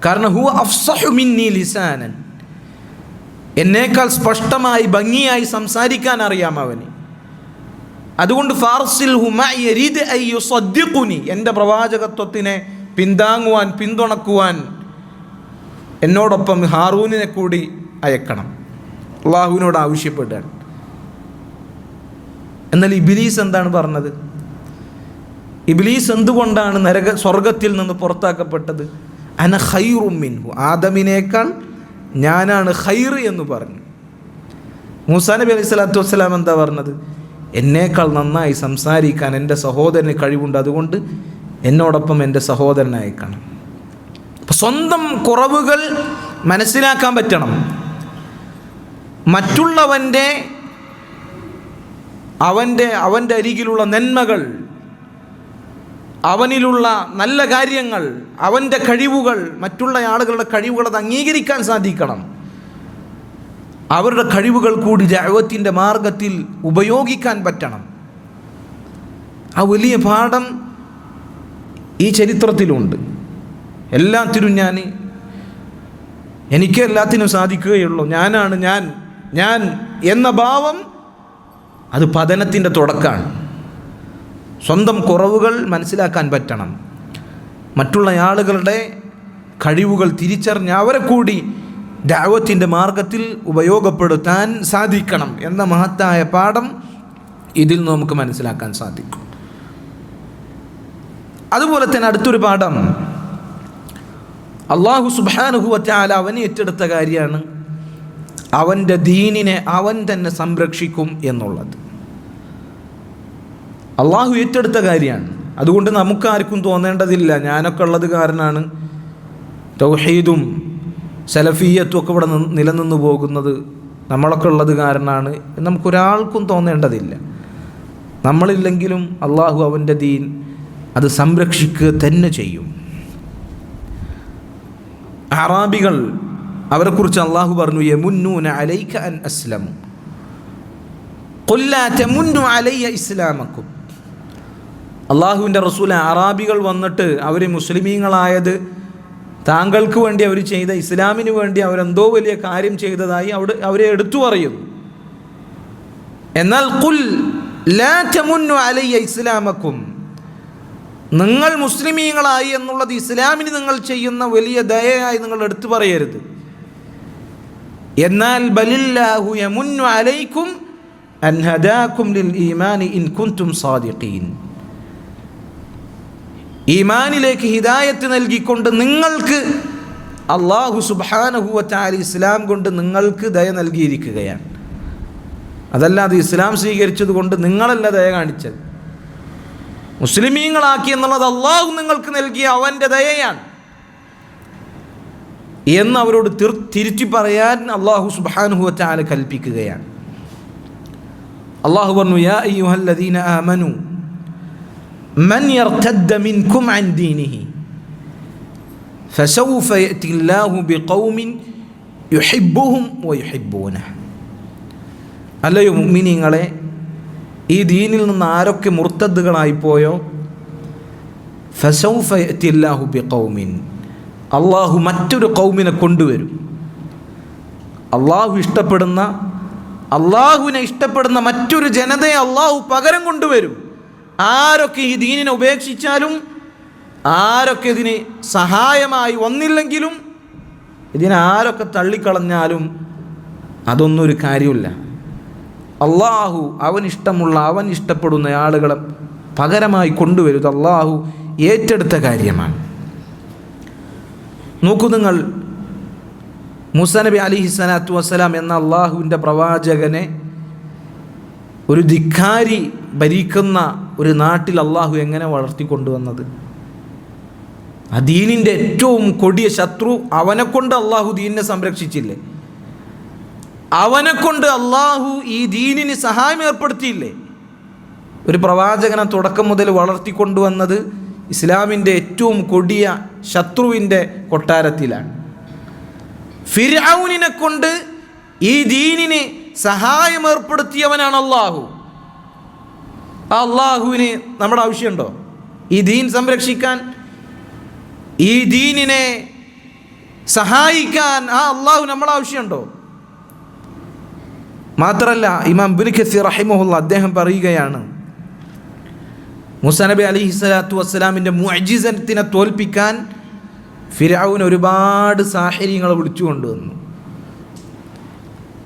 കാരണം ഹുവ അഫ്സഹു മിന്നി ലിസാനൻ, എന്നേക്കാൾ സ്പഷ്ടമായി ഭംഗിയായി സംസാരിക്കാൻ അറിയാം അവന്. അതുകൊണ്ട് ഫാർസിൽഹു മഅ യരീദ് അൻ യുസദ്ദിഖുനി, എൻ്റെ പ്രവാചകത്വത്തിനെ പിന്താങ്ങുവാൻ പിന്തുണക്കുവാൻ എന്നോടൊപ്പം ഹാറൂനിനെ കൂടി അയക്കണം. അള്ളാഹുവിനോട് ആവശ്യപ്പെട്ടാണ്. എന്നാൽ ഇബ്ലീസ് എന്താണ് പറഞ്ഞത്? ഇബ്ലീസ് എന്തുകൊണ്ടാണ് സ്വർഗത്തിൽ നിന്ന് പുറത്താക്കപ്പെട്ടത്? അന ഖൈറും മിൻഹു, ആദമിനേക്കാൾ ഞാനാണ് ഖൈർ എന്ന് പറഞ്ഞു. മൂസാ നബി അലൈഹിസ്സലാത്തു വസ്സലാം എന്താ പറഞ്ഞത്? എന്നേക്കാൾ നന്നായി സംസാരിക്കാൻ എൻ്റെ സഹോദരന് കഴിവുണ്ട്, അതുകൊണ്ട് എന്നോടൊപ്പം എൻ്റെ സഹോദരനെ അയക്കണം. അപ്പം സ്വന്തം കുറവുകൾ മനസ്സിലാക്കാൻ പറ്റണം. മറ്റുള്ളവൻ്റെ അവൻ്റെ അരികിലുള്ള നന്മകൾ, അവനിലുള്ള നല്ല കാര്യങ്ങൾ, അവൻ്റെ കഴിവുകൾ, മറ്റുള്ള ആളുകളുടെ കഴിവുകൾ അത് അംഗീകരിക്കാൻ സാധിക്കണം. അവരുടെ കഴിവുകൾ കൂടി ദഅവത്തിൻ്റെ മാർഗത്തിൽ ഉപയോഗിക്കാൻ പറ്റണം. ആ വലിയ പാഠം ഈ ചരിത്രത്തിലുണ്ട്. എല്ലാത്തിനും എനിക്ക് എല്ലാത്തിനും സാധിക്കുകയുള്ളൂ, ഞാനാണ് ഞാൻ എന്ന ഭാവം അത് പതനത്തിൻ്റെ തുടക്കമാണ്. സ്വന്തം കുറവുകൾ മനസ്സിലാക്കാൻ പറ്റണം. മറ്റുള്ള ആളുകളുടെ കഴിവുകൾ തിരിച്ചറിഞ്ഞ് അവരെ കൂടി ദഅവത്തിൻ്റെ മാർഗത്തിൽ ഉപയോഗപ്പെടുത്താൻ സാധിക്കണം എന്ന മഹത്തായ പാഠം ഇതിൽ നമുക്ക് മനസ്സിലാക്കാൻ സാധിക്കും. അതുപോലെ തന്നെ അടുത്തൊരു പാഠം, അല്ലാഹു സുബ്ഹാനഹു വ തആല അവൻ ഏറ്റെടുത്ത കാര്യമാണ് അവൻ്റെ ദീനിനെ അവൻ തന്നെ സംരക്ഷിക്കും എന്നുള്ളത്. അള്ളാഹു ഏറ്റെടുത്ത കാര്യമാണ്. അതുകൊണ്ട് നമുക്കാർക്കും തോന്നേണ്ടതില്ല ഞാനൊക്കെ ഉള്ളത് കാരണമാണ് തൗഹീദും സലഫിയ്യത്തും ഒക്കെ ഇവിടെ നിലനിന്ന് പോകുന്നത്, നമ്മളൊക്കെ ഉള്ളത് കാരണമാണ് നമുക്കൊരാൾക്കും തോന്നേണ്ടതില്ല. നമ്മളില്ലെങ്കിലും അള്ളാഹു അവൻ്റെ ദീൻ അത് സംരക്ഷിക്കുക തന്നെ ചെയ്യും. അറാബികൾ, അവരെക്കുറിച്ച് അള്ളാഹു പറഞ്ഞു, യമുന്നൂന അലൈക അൻ അസ്ലമു ഖുൽ ലാ തമുന്നു അലയ്യ ഇസ്ലാമക്കും. അള്ളാഹുവിൻ്റെ റസൂൽ, അറാബികൾ വന്നിട്ട് അവർ മുസ്ലിമീങ്ങളായത് താങ്കൾക്ക് വേണ്ടി അവർ ചെയ്ത ഇസ്ലാമിന് വേണ്ടി അവരെന്തോ വലിയ കാര്യം ചെയ്തതായി അവരെ എടുത്തു പറയുന്നു. എന്നാൽ ഖുൽ ലാ തമുന്നു അലയ്യ ഇസ്ലാമക്കും, നിങ്ങൾ മുസ്ലിമീങ്ങളായി എന്നുള്ളത് ഇസ്ലാമിന് നിങ്ങൾ ചെയ്യുന്ന വലിയ ദയയായി നിങ്ങൾ എടുത്തു പറയരുത്. എന്നാൽ ബലില്ലാഹു യമുന്നു അലൈക്കും അൻ ഹദാകും ലിൽ ഈമാനി ഇൻ കുൻതും സാദിഖീൻ, ഈമാനിലേക്ക് ഹിദായത്ത് നൽകിക്കൊണ്ട് നിങ്ങൾക്ക് അല്ലാഹു സുബ്ഹാനഹു വ തആല ഇസ്ലാം കൊണ്ട് നിങ്ങൾക്ക് ദയ നൽകിയിരിക്കുകയാണ്. അതല്ലാതെ ഇസ്ലാം സ്വീകരിച്ചത് കൊണ്ട് നിങ്ങളല്ല ദയ കാണിച്ചത്, മുസ്ലിമീങ്ങളാക്കി എന്നുള്ളത് അള്ളാഹു നിങ്ങൾക്ക് നൽകിയ അവൻ്റെ ദയയാണ് എന്ന് അവരോട് തിരുത്തി പറയാൻ അള്ളാഹു സുബ്ഹാനഹു വ തആല കൽപ്പിക്കുകയാണ്. അള്ളാഹു പറഞ്ഞു, യാ അയ്യുഹല്ലദീന ആമനു മൻ യർതദ്ദ മിൻകും അൻ ദീനിഹി ഫസൗഫ യഅതില്ലാഹു ബിഖൗമിൻ യുഹിബ്ബുഹും വയുഹിബ്ബൂനഹു. അല്ലയോ മുഅ്മിനീങ്ങളെ, ഈ ദീനിൽ നിന്ന് ആരൊക്കെ മുർത്തദ്ദുകളായിപ്പോയോ, ഫസൗഫ യഅതില്ലാഹു ബിഖൗമിൻ, അള്ളാഹു മറ്റൊരു ഖൗമിനെ കൊണ്ടുവരും. അള്ളാഹുവിനെ ഇഷ്ടപ്പെടുന്ന മറ്റൊരു ജനതയെ അള്ളാഹു പകരം കൊണ്ടുവരും. ആരൊക്കെ ഈ ദീനിനെ ഉപേക്ഷിച്ചാലും, ആരൊക്കെ ഇതിന് സഹായമായി വന്നില്ലെങ്കിലും, ഇതിനാരൊക്കെ തള്ളിക്കളഞ്ഞാലും അതൊന്നും ഒരു കാര്യമില്ല. അള്ളാഹു അവൻ ഇഷ്ടപ്പെടുന്ന ആളുകളെ പകരമായി കൊണ്ടുവരും. അള്ളാഹു ഏറ്റെടുത്ത കാര്യമാണ്. നോക്കൂ നിങ്ങൾ, മൂസാ നബി അലൈഹിസ്സലാത്തു വസ്സലാം എന്ന അള്ളാഹുവിൻ്റെ പ്രവാചകനെ ഒരു ധിക്കാരി ഭരിക്കുന്ന ഒരു നാട്ടിൽ അള്ളാഹു എങ്ങനെ വളർത്തിക്കൊണ്ടുവന്നത്? ആ ദീനിൻ്റെ ഏറ്റവും കൊടിയ ശത്രു അവനെക്കൊണ്ട് അള്ളാഹു ദീനിനെ സംരക്ഷിച്ചില്ലേ? അവനെക്കൊണ്ട് അള്ളാഹു ഈ ദീനിന് സഹായം ഏർപ്പെടുത്തിയില്ലേ? ഒരു പ്രവാചകനെ തുടക്കം മുതൽ വളർത്തിക്കൊണ്ടുവന്നത് ഇസ്ലാമിൻ്റെ ഏറ്റവും കൊടിയ ശത്രുവിൻ്റെ കൊട്ടാരത്തിലാണ്. ഫിർഔനിനെ കൊണ്ട് ഈ ദീനിന് സഹായം ഏർപ്പെടുത്തിയവനാണ് അള്ളാഹു. ആ അള്ളാഹുവിന് നമ്മുടെ ആവശ്യമുണ്ടോ ഈ ദീൻ സംരക്ഷിക്കാൻ, ഈ ദീനിനെ സഹായിക്കാൻ? ആ അള്ളാഹു നമ്മുടെ ആവശ്യമുണ്ടോ? മാത്രമല്ല, ഇമാം ഇബ്നു കസീർ റഹിമഹുല്ലാഹ് അദ്ദേഹം പറയുകയാണ്, മൂസാ നബി അലൈഹിസ്സലാത്തു വസ്സലാമിൻ്റെ മുഅ്ജിസത്തിനെ തോൽപ്പിക്കാൻ ഫിർഔൻ ഒരുപാട് സാഹിര്യങ്ങളെ വിളിച്ചു കൊണ്ടുവന്നു.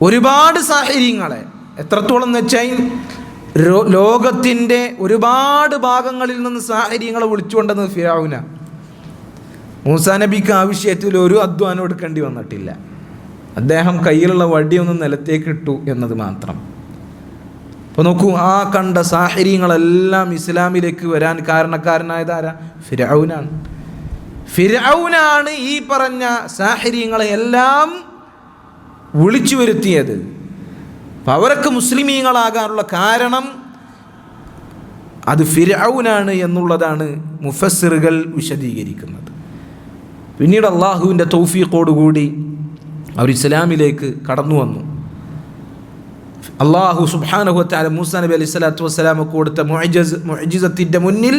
ഒരുപാട് സാഹിര്യങ്ങളെ, എത്രത്തോളം എന്ന് വെച്ചാൽ ലോകത്തിൻ്റെ ഒരുപാട് ഭാഗങ്ങളിൽ നിന്ന് സാഹിര്യങ്ങളെ വിളിച്ചുകൊണ്ടെന്നത് ഫിർഔന. മൂസാ നബിക്ക് ആ വിഷയത്തിൽ ഒരു അധ്വാനം എടുക്കേണ്ടി വന്നിട്ടില്ല. അദ്ദേഹം കയ്യിലുള്ള വടിയൊന്ന് നിലത്തേക്ക് ഇട്ടു എന്നത് മാത്രം. അപ്പോൾ നോക്കൂ, ആ കണ്ട സാഹിര്യങ്ങളെല്ലാം ഇസ്ലാമിലേക്ക് വരാൻ കാരണക്കാരനായതാരാ? ഫിർഔനാണ്. ഫിർഔനാണ് ഈ പറഞ്ഞ സാഹിര്യങ്ങളെ എല്ലാം വിളിച്ചു വരുത്തിയത്. അപ്പം അവരൊക്കെ മുസ്ലിമീങ്ങളാകാനുള്ള കാരണം അത് ഫിർഔനാണ് എന്നുള്ളതാണ് മുഫസ്സിറുകൾ വിശദീകരിക്കുന്നത്. പിന്നീട് അള്ളാഹുവിൻ്റെ തൗഫീഖോടുകൂടി അവർ ഇസ്ലാമിലേക്ക് കടന്നു വന്നു. അള്ളാഹു സുബ്ഹാനഹു വ തആല മൂസാ നബി അലൈഹിസ്സലാത്തു വസ്സലാം കൊടുത്ത മുഅ്ജിസത്തിൻ്റെ മുന്നിൽ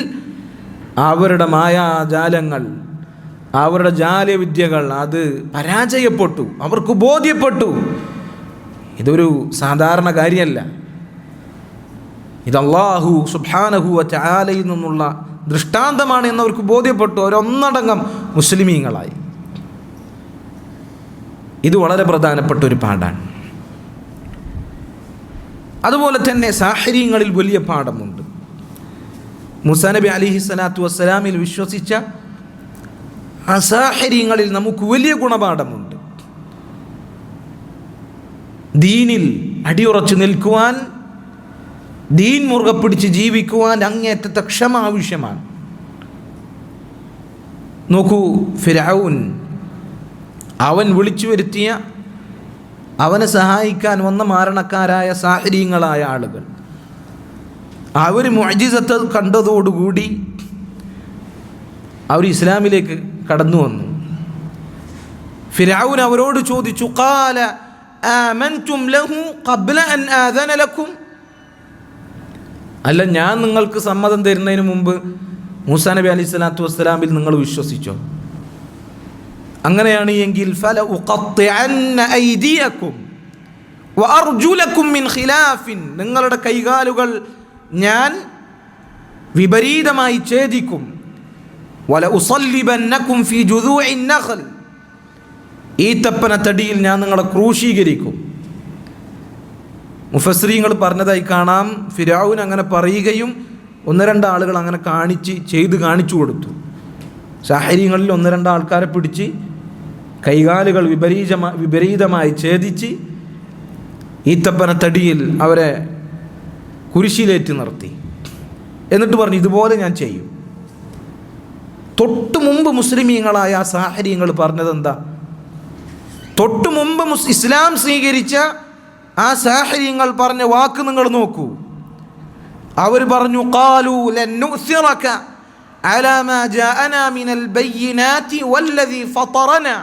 അവരുടെ മായാജാലങ്ങൾ, അവരുടെ ജാലവിദ്യകൾ അത് പരാജയപ്പെട്ടു, അവർക്ക് ബോധ്യപ്പെട്ടു ഇതൊരു സാധാരണ കാര്യമല്ല, ഇത് അല്ലാഹു സുബ്ഹാനഹു വ തആലയിൽ നിന്നുള്ള ദൃഷ്ടാന്തമാണ് എന്നവർക്ക് ബോധ്യപ്പെട്ടു. അവരൊന്നടങ്കം മുസ്ലിമീങ്ങളായി. ഇത് വളരെ പ്രധാനപ്പെട്ട ഒരു പാഠാണ്. അതുപോലെ തന്നെ സാഹിര്യങ്ങളിൽ വലിയ പാഠമുണ്ട്. മൂസാ നബി അലൈഹി സ്വലാത്തു വസ്സലാമിൽ വിശ്വസിച്ച ആ സാഹിര്യങ്ങളിൽ നമുക്ക് വലിയ ഗുണപാഠമുണ്ട്. ദീനിൽ അടിയുറച്ചു നിൽക്കുവാൻ, ദീൻ മുറുകെ പിടിച്ച് ജീവിക്കുവാൻ അങ്ങേയറ്റത്തെ ക്ഷമ ആവശ്യമാണ്. നോക്കൂ, ഫിർഔൻ അവൻ വിളിച്ചു വരുത്തിയ, അവനെ സഹായിക്കാൻ വന്ന മാരണക്കാരായ സാഹിര്യങ്ങളായ ആളുകൾ, അവർ മുഅ്ജിസത്ത് കണ്ടതോടുകൂടി അവർ ഇസ്ലാമിലേക്ക് കടന്നു വന്നു. ഫിർഔൻ അവരോട് ചോദിച്ചു, ഖാല ആമൻതും ലഹു ഖബ്ല അൻ ആദന ലക്കും, അല്ല ഞാൻ നിങ്ങൾക്ക് സമ്മതം തരുന്നതിന് മുമ്പ് മൂസാ നബി അലൈഹി സ്വലാത്തു വസ്സലാമിൽ നിങ്ങൾ വിശ്വസിച്ചോ? അങ്ങനെയാണ് എങ്കിൽ ഫല ഉഖത്തിഅന്ന ഐദിയകും വഅർജുലകും മിൻ ഖിലാഫിൻ, നിങ്ങളുടെ കൈകാലുകൾ ഞാൻ വിപരീതമായി ഛേദിക്കും. വല ഉസല്ലിബന്നകും ഫീ ജുദൂഇൻ നഖൽ, ഈത്തപ്പന തടിയിൽ ഞാൻ നിങ്ങളെ ക്രൂശീകരിക്കും. മുഫസ്സിരീങ്ങൾ പറഞ്ഞതായി കാണാം, ഫിർഔൻ അങ്ങനെ പറയുകയും ഒന്ന് രണ്ട് ആളുകൾ അങ്ങനെ ചെയ്ത് കാണിച്ചു കൊടുത്തു. സാഹിര്യങ്ങളിൽ ഒന്ന് രണ്ട് ആൾക്കാരെ പിടിച്ച് കൈകാലുകൾ വിപരീതമായി ഛേദിച്ച് ഈത്തപ്പന തടിയിൽ അവരെ കുരിശിലേറ്റ് നിർത്തി. എന്നിട്ട് പറഞ്ഞു, ഇതുപോലെ ഞാൻ ചെയ്യും. തൊട്ടു മുമ്പ് മുസ്ലിമീങ്ങളായ ആ സാഹിര്യങ്ങൾ പറഞ്ഞതെന്താ? തൊട്ടു മുമ്പ് ഇസ്ലാം സ്വീകരിച്ച ആ സാഹിര്യങ്ങൾ പറഞ്ഞ വാക്ക് നിങ്ങൾ നോക്കൂ. അവർ പറഞ്ഞു, ഖാലൂ ലൻ നുഅ്സിറക അലാ മാ ജാഅനാ മിനൽ ബയ്യിനാതി വല്ലദീ ഫതറനാ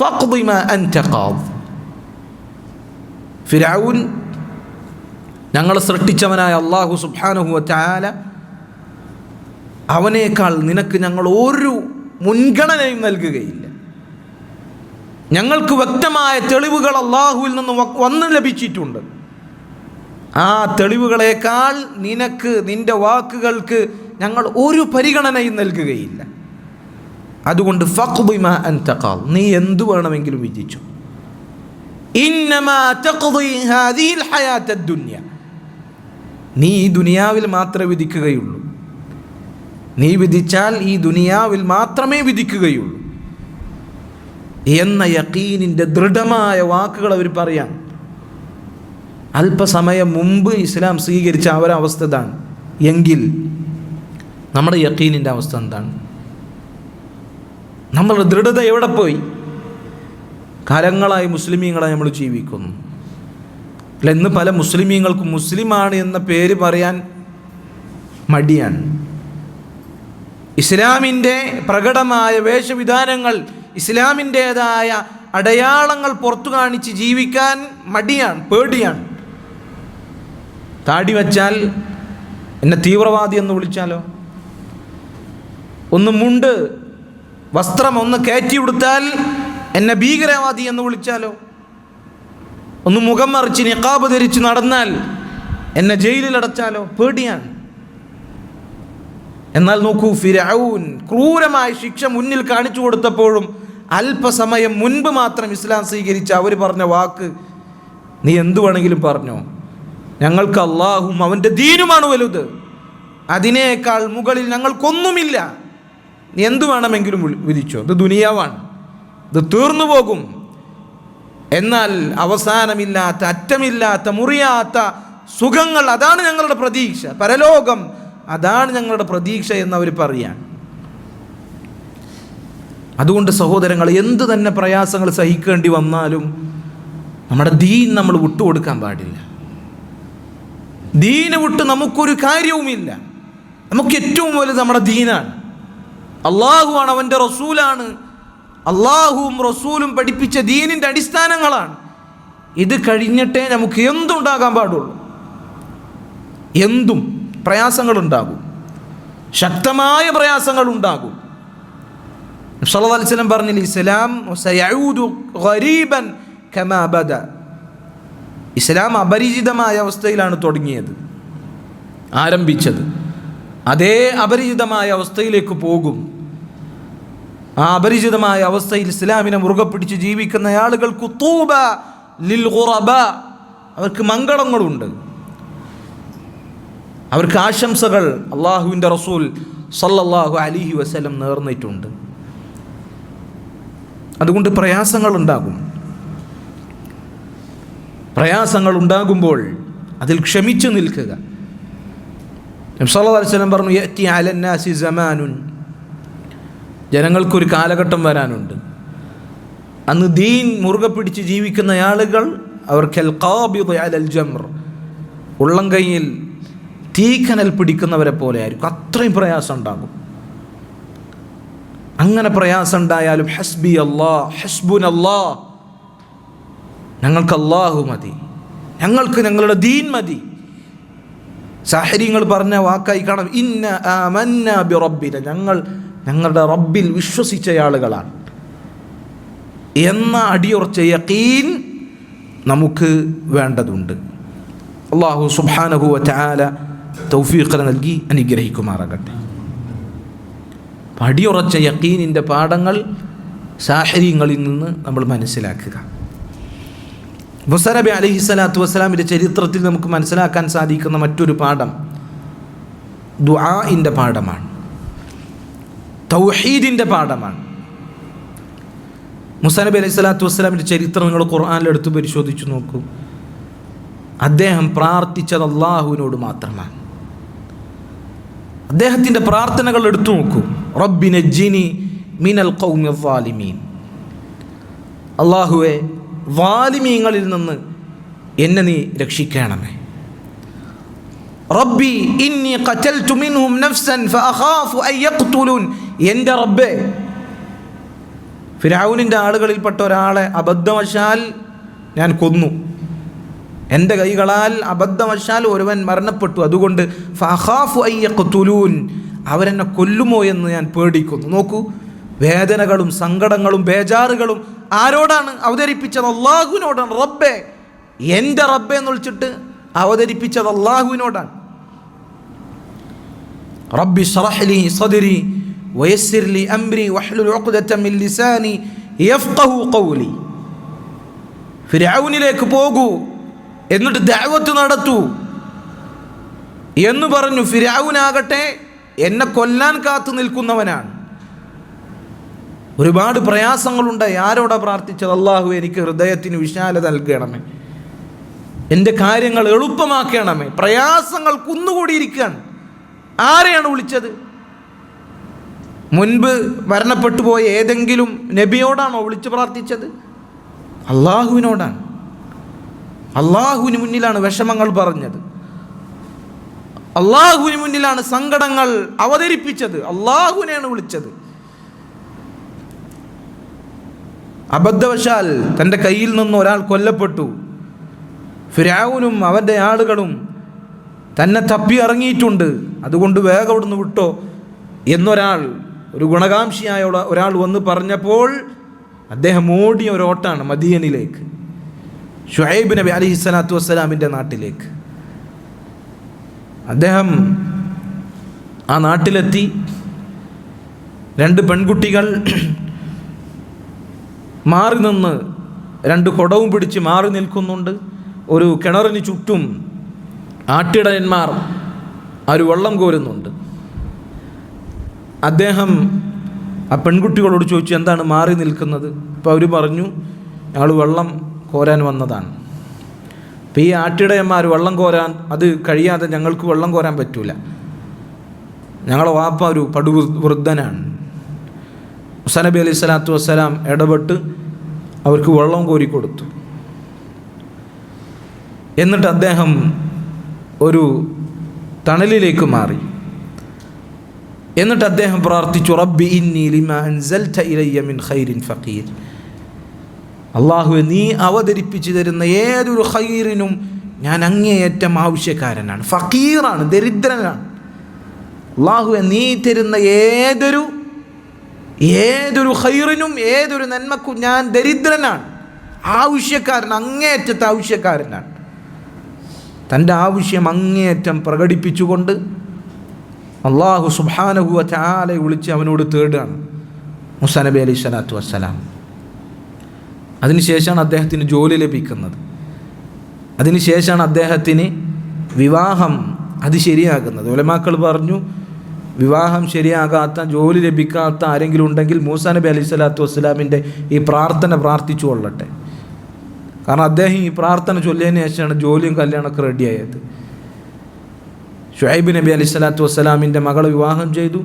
ഫഖ്ദി മാ അൻത ഖാദ്. ഫിർഔൻ ഞങ്ങളെ സൃഷ്ടിച്ചവനായ അല്ലാഹു സുബ്ഹാനഹു വ തആല, അവനേക്കാൾ നിനക്ക് ഞങ്ങൾ ഒരു മുൻഗണനയും നൽകുകയില്ല. ഞങ്ങൾക്ക് വ്യക്തമായ തെളിവുകൾ അല്ലാഹുവിൽ നിന്ന് വന്നു ലഭിച്ചിട്ടുണ്ട്. ആ തെളിവുകളേക്കാൾ നിനക്ക്, നിന്റെ വാക്കുകൾക്ക് ഞങ്ങൾ ഒരു പരിഗണനയും നൽകുകയില്ല. അതുകൊണ്ട് ഫഖ്ദി മാ അൻത ഖാദ്, നീ എന്തു വേണമെങ്കിലും വിധിച്ചു. ഇന്നമാ തഖ്ദി ഹാദിഹിൽ ഹയാത്തദ് ദുനിയ, നീ ഈ ദുനിയാവിൽ മാത്രമേ വിധിക്കുകയുള്ളൂ. നീ വിധിച്ചാൽ ഈ ദുനിയാവിൽ മാത്രമേ വിധിക്കുകയുള്ളൂ എന്ന യഖീനിൻ്റെ ദൃഢമായ വാക്കുകൾ അവർ പറയാം. അല്പസമയം മുമ്പ് ഇസ്ലാം സ്വീകരിച്ച അവരുടെ അവസ്ഥ ഇതാണ് എങ്കിൽ നമ്മുടെ യഖീനിൻ്റെ അവസ്ഥ എന്താണ്? നമ്മളുടെ ദൃഢത എവിടെ പോയി? കാലങ്ങളായി മുസ്ലിമീങ്ങളായി നമ്മൾ ജീവിക്കുന്നു. അല്ല, ഇന്ന് പല മുസ്ലിമീങ്ങൾക്കും മുസ്ലിമാണ് എന്ന പേര് പറയാൻ മടിയാണ്. ഇസ്ലാമിൻ്റെ പ്രകടമായ വേഷവിധാനങ്ങൾ, ഇസ്ലാമിൻ്റേതായ അടയാളങ്ങൾ പുറത്തു കാണിച്ച് ജീവിക്കാൻ മടിയാണ്, പേടിയാണ്. താടി വച്ചാൽ എന്നെ തീവ്രവാദി എന്ന് വിളിച്ചാലോ? ഒന്ന് മുണ്ട് വസ്ത്രം ഒന്ന് കയറ്റി കൊടുത്താൽ എന്നെ ഭീകരവാദി എന്ന് വിളിച്ചാലോ? ഒന്ന് മുഖം മറിച്ച് നിഖാബ് ധരിച്ച് നടന്നാൽ എന്നെ ജയിലിലടച്ചാലോ? പേടിയാണ്. എന്നാൽ നോക്കൂ, ഫിർഔൻ ക്രൂരമായ ശിക്ഷ മുന്നിൽ കാണിച്ചു കൊടുത്തപ്പോഴും അല്പസമയം മുൻപ് മാത്രം ഇസ്ലാം സ്വീകരിച്ച അവർ പറഞ്ഞ വാക്ക്, നീ എന്തു വേണമെങ്കിലും പറഞ്ഞോ, ഞങ്ങൾക്ക് അള്ളാഹും അവൻ്റെ ദീനുമാണ് വലുത്, അതിനേക്കാൾ മുകളിൽ ഞങ്ങൾക്കൊന്നുമില്ല, നീ എന്തു വേണമെങ്കിലും വിധിച്ചോ, ഇത് ദുനിയാവാണ്, ഇത് തീർന്നു പോകും. എന്നാൽ അവസാനമില്ലാത്ത, അറ്റമില്ലാത്ത, മുറിയാത്ത സുഖങ്ങൾ, അതാണ് ഞങ്ങളുടെ പ്രതീക്ഷ, പരലോകം അതാണ് ഞങ്ങളുടെ പ്രതീക്ഷ എന്നവർ പറയാൻ. അതുകൊണ്ട് സഹോദരങ്ങൾ, എന്ത് തന്നെ പ്രയാസങ്ങൾ സഹിക്കേണ്ടി വന്നാലും നമ്മുടെ ദീൻ നമ്മൾ വിട്ടുകൊടുക്കാൻ പാടില്ല. ദീന് വിട്ട് നമുക്കൊരു കാര്യവുമില്ല. നമുക്ക് ഏറ്റവും വലുത് നമ്മുടെ ദീനാണ്. അള്ളാഹുവാണ്, അവൻ്റെ റസൂലാണ്. അള്ളാഹുവും റസൂലും പഠിപ്പിച്ച ദീനിൻ്റെ അടിസ്ഥാനങ്ങളാണ്. ഇത് കഴിഞ്ഞിട്ടേ നമുക്ക് എന്തുണ്ടാകാൻ പാടുള്ളൂ. എന്തും പ്രയാസങ്ങളുണ്ടാകും, ശക്തമായ പ്രയാസങ്ങളുണ്ടാകും. സല്ലല്ലാഹു അലൈഹി വസല്ലം പറഞ്ഞില്ലേ, ഇസ്ലാം സയഊദു ഗരീബൻ കമാ ബദ. ഇസ്ലാം അപരിചിതമായ അവസ്ഥയിലാണ് തുടങ്ങിയത്, ആരംഭിച്ചത്. അതേ അപരിചിതമായ അവസ്ഥയിലേക്ക് പോകും. ആ അപരിചിതമായ അവസ്ഥയിൽ ഇസ്ലാമിനെ മുറുകെ പിടിച്ച് ജീവിക്കുന്ന ആളുകൾക്ക് തൂബ ലിൽ ഗുറബ, അവർക്ക് മംഗളങ്ങളുണ്ട്, അവർക്ക് ആശംസകൾ അള്ളാഹുവിൻ്റെ റസൂൽ സല്ലല്ലാഹു അലൈഹി വസല്ലം നേർന്നിട്ടുണ്ട്. അതുകൊണ്ട് പ്രയാസങ്ങൾ ഉണ്ടാകുമ്പോൾ അതിൽ ക്ഷമിച്ചു നിൽക്കുക. നബി സല്ലല്ലാഹു അലൈഹി വസല്ലം പറഞ്ഞു, യഅതി അലന്നാസി സമാനുൻ, ജനങ്ങൾക്കൊരു കാലഘട്ടം വരാനുണ്ട്, അന്ന് ദീൻ മുറുകെ പിടിച്ച് ജീവിക്കുന്ന ആളുകൾ അവർക്കൽ ഖാബിദ് അലൽ ജംർ, ഉള്ളംകൈയിൽ തീക്കനൽ പിടിക്കുന്നവരെ പോലെ ആയിരിക്കും. അത്രയും പ്രയാസം ഉണ്ടാകും. അങ്ങനെ പ്രയാസം ഉണ്ടായാലും ഹസ്ബി അല്ലാഹ് ഹസ്ബുനല്ലാഹ്, ഞങ്ങൾക്ക് അല്ലാഹു മതി, ഞങ്ങൾക്ക് ഞങ്ങളുടെ ദീൻ മതി. സാഹിര്യങ്ങൾ പറഞ്ഞ വാക്കായി കാണാം, ഇന്ന ആമന്ന ബി റബ്ബിന, ഞങ്ങളുടെ റബ്ബിൽ വിശ്വസിച്ച ആളുകളാണ് എന്ന അടിയുറച്ച യഖീൻ നമുക്ക് വേണ്ടതുണ്ട്. അല്ലാഹു സുബ്ഹാനഹു വ തആല തൗഫീഖ് നൽകി അനുഗ്രഹിക്കുമാറാകട്ടെ. അടിയുറച്ച യഖീനിൻ്റെ പാഠങ്ങൾ സാഹിര്യങ്ങളിൽ നിന്ന് നമ്മൾ മനസ്സിലാക്കുക. മൂസാ നബി അലൈഹി സ്വലാത്തു വസ്സലാമിൻ്റെ ചരിത്രത്തിൽ നമുക്ക് മനസ്സിലാക്കാൻ സാധിക്കുന്ന മറ്റൊരു പാഠം ദുആഇൻ്റെ പാഠമാണ്, തൗഹീദിൻ്റെ പാഠമാണ്. മൂസാ നബി അലൈഹി സ്വലാത്തു വസ്സലാമിൻ്റെ ചരിത്രം നിങ്ങൾ ഖുർആനിലെടുത്ത് പരിശോധിച്ച് നോക്കൂ. അദ്ദേഹം പ്രാർത്ഥിച്ചത് അള്ളാഹുവിനോട് മാത്രമാണ്. അദ്ദേഹത്തിൻ്റെ പ്രാർത്ഥനകൾ എടുത്തു നോക്കൂ. റബ്ബി നജ്ജിനി മിനൽ ഖൗമി സ്സാലിമീൻ, അള്ളാഹുവെ വാലിമീങ്ങളിൽ നിന്ന് എന്നെ നീ രക്ഷിക്കണമേ. റബ്ബി ഇന്നി ഖതൽതു മിൻഹും നഫ്സൻ ഫഅഖാഫു അൻ യഖ്തുലൂൻ, എൻ്റെ റബ്ബേ, ഫിർഔനിൻ്റെ ആളുകളിൽപ്പെട്ട ഒരാളെ അബദ്ധവശാൽ ഞാൻ കൊന്നു, എൻ്റെ കൈകളാൽ അബദ്ധവശാൽ ഒരുവൻ മരണപ്പെട്ടു, അതുകൊണ്ട് ഫഅഖാഫു അൻ യഖ്തുലൂൻ, അവരെന്നെ കൊല്ലുമോ എന്ന് ഞാൻ പേടിക്കുന്നു. നോക്കൂ, വേദനകളും സങ്കടങ്ങളും ബേജാറുകളും ആരോടാണ് അവതരിപ്പിച്ചത്? അള്ളാഹുവിനോടാണ്. റബ്ബേ, എൻ്റെ റബ്ബേ എന്ന് വിളിച്ചിട്ട് അവതരിപ്പിച്ചത് അള്ളാഹുവിനോടാണ്. റബ്ബി ശ്റഹ് ലി സദ്രി വയസ്സിർ ലി അംരി വഹ്ലുൽ ഉഖ്ദത മിൻ ലിസാനി യഫ്ഖഹു ഖൗലി. ഫിർഔനിലേക്ക് പോകൂ, എന്നിട്ട് ദഅവത്ത് നടത്തൂ എന്ന് പറഞ്ഞു. ഫിർഔനാകട്ടെ എന്നെ കൊല്ലാൻ കാത്തു നിൽക്കുന്നവനാണ്. ഒരുപാട് പ്രയാസങ്ങളുണ്ടായി. ആരോടാ പ്രാർത്ഥിച്ചത്? അള്ളാഹു എനിക്ക് ഹൃദയത്തിന് വിശാലത നൽകണമേ, എൻ്റെ കാര്യങ്ങൾ എളുപ്പമാക്കണമേ. പ്രയാസങ്ങൾ കുന്നുകൂടിയിരിക്കുകയാണ്. ആരെയാണ് വിളിച്ചത്? മുൻപ് മരണപ്പെട്ടു പോയ ഏതെങ്കിലും നബിയോടാണോ വിളിച്ച് പ്രാർത്ഥിച്ചത്? അള്ളാഹുവിനോടാണ്. അള്ളാഹുവിന് മുന്നിലാണ് വിഷമങ്ങൾ പറഞ്ഞത്, അള്ളാഹുവിന് മുന്നിലാണ് സങ്കടങ്ങൾ അവതരിപ്പിച്ചത്, അള്ളാഹുവിനെയാണ് വിളിച്ചത്. അബദ്ധവശാൽ തൻ്റെ കയ്യിൽ നിന്ന് ഒരാൾ കൊല്ലപ്പെട്ടു. ഫിർഔനും അവൻ്റെ ആളുകളും തന്നെ തപ്പി ഇറങ്ങിയിട്ടുണ്ട്, അതുകൊണ്ട് വേഗം അവിടുന്ന് വിട്ടോ എന്നൊരാൾ, ഒരു ഗുണകാംക്ഷിയായ ഒരാൾ വന്ന് പറഞ്ഞപ്പോൾ അദ്ദേഹം ഓടിയ ഒരോട്ടാണ് മദീനയിലേക്ക്, ശുഐബ് നബി അലൈഹി സ്വലാത്തു വസ്സലാമിൻ്റെ നാട്ടിലേക്ക്. അദ്ദേഹം ആ നാട്ടിലെത്തി. രണ്ട് പെൺകുട്ടികൾ മാറി നിന്ന്, രണ്ട് കുടവും പിടിച്ച് മാറി നിൽക്കുന്നുണ്ട്. ഒരു കിണറിന് ചുറ്റും ആട്ടിടയന്മാർ ഒരു വെള്ളം കോരുന്നുണ്ട്. അദ്ദേഹം ആ പെൺകുട്ടികളോട് ചോദിച്ചു, എന്താണ് മാറി നിൽക്കുന്നത്? അപ്പോൾ അവർ പറഞ്ഞു, ഞങ്ങൾ വെള്ളം കോരാൻ വന്നതാണ്. അപ്പോൾ ഈ ആട്ടിടയന്മാർ വെള്ളം കോരാൻ അത് കഴിയാതെ ഞങ്ങൾക്ക് വെള്ളം കോരാൻ പറ്റൂല, ഞങ്ങളെ വാപ്പ ഒരു പടുവൃദ്ധനാണ്. മൂസാ നബി അലൈഹി സ്വലാത്തു വസ്സലാം ഇടപെട്ട് അവർക്ക് വെള്ളം കോരിക്കൊടുത്തു. എന്നിട്ട് അദ്ദേഹം ഒരു തണലിലേക്ക് മാറി. എന്നിട്ട് അദ്ദേഹം പ്രാർത്ഥിച്ചു, റബ്ബി ഇന്നി ലിമാ അൻസൽത ഇലയ്യ മിൻ ഖൈരിൻ ഫഖീർ. അള്ളാഹുവെ, നീ അവതരിപ്പിച്ചു തരുന്ന ഏതൊരു ഖൈറിനും ഞാൻ അങ്ങേയറ്റം ആവശ്യക്കാരനാണ്, ഫഖീറാണ്, ദരിദ്രനാണ്. അള്ളാഹുവെ, നീ തരുന്ന ഏതൊരു ഏതൊരു ഖൈറിനും ഏതൊരു നന്മക്കും ഞാൻ ദരിദ്രനാണ്, ആവശ്യക്കാരൻ, അങ്ങേയറ്റത്തെ ആവശ്യക്കാരനാണ്. തൻ്റെ ആവശ്യം അങ്ങേയറ്റം പ്രകടിപ്പിച്ചുകൊണ്ട് അള്ളാഹു സുബ്ഹാനഹു വ തആലയെ വിളിച്ച് അവനോട് തേടുകയാണ് മൂസാ നബി അലൈഹി സ്വലാത്തു വസ്സലാം. അതിനുശേഷമാണ് അദ്ദേഹത്തിന് ജോലി ലഭിക്കുന്നത്. അതിനുശേഷമാണ് അദ്ദേഹത്തിന് വിവാഹം അത് ശരിയാകുന്നത്. ഉലമാക്കൾ പറഞ്ഞു, വിവാഹം ശരിയാകാത്ത, ജോലി ലഭിക്കാത്ത ആരെങ്കിലും ഉണ്ടെങ്കിൽ മൂസാ നബി അലൈഹി സ്വലാത്തു വസ്സലാമിൻ്റെ ഈ പ്രാർത്ഥന പ്രാർത്ഥിച്ചു കൊള്ളട്ടെ. കാരണം അദ്ദേഹം ഈ പ്രാർത്ഥന ചൊല്ലിയതിന് ശേഷമാണ് ജോലിയും കല്യാണമൊക്കെ റെഡിയായത്. ഷുഐബ് നബി അലൈഹി സ്വലാത്തു വസ്സലാമിൻ്റെ മകളെ വിവാഹം ചെയ്തു.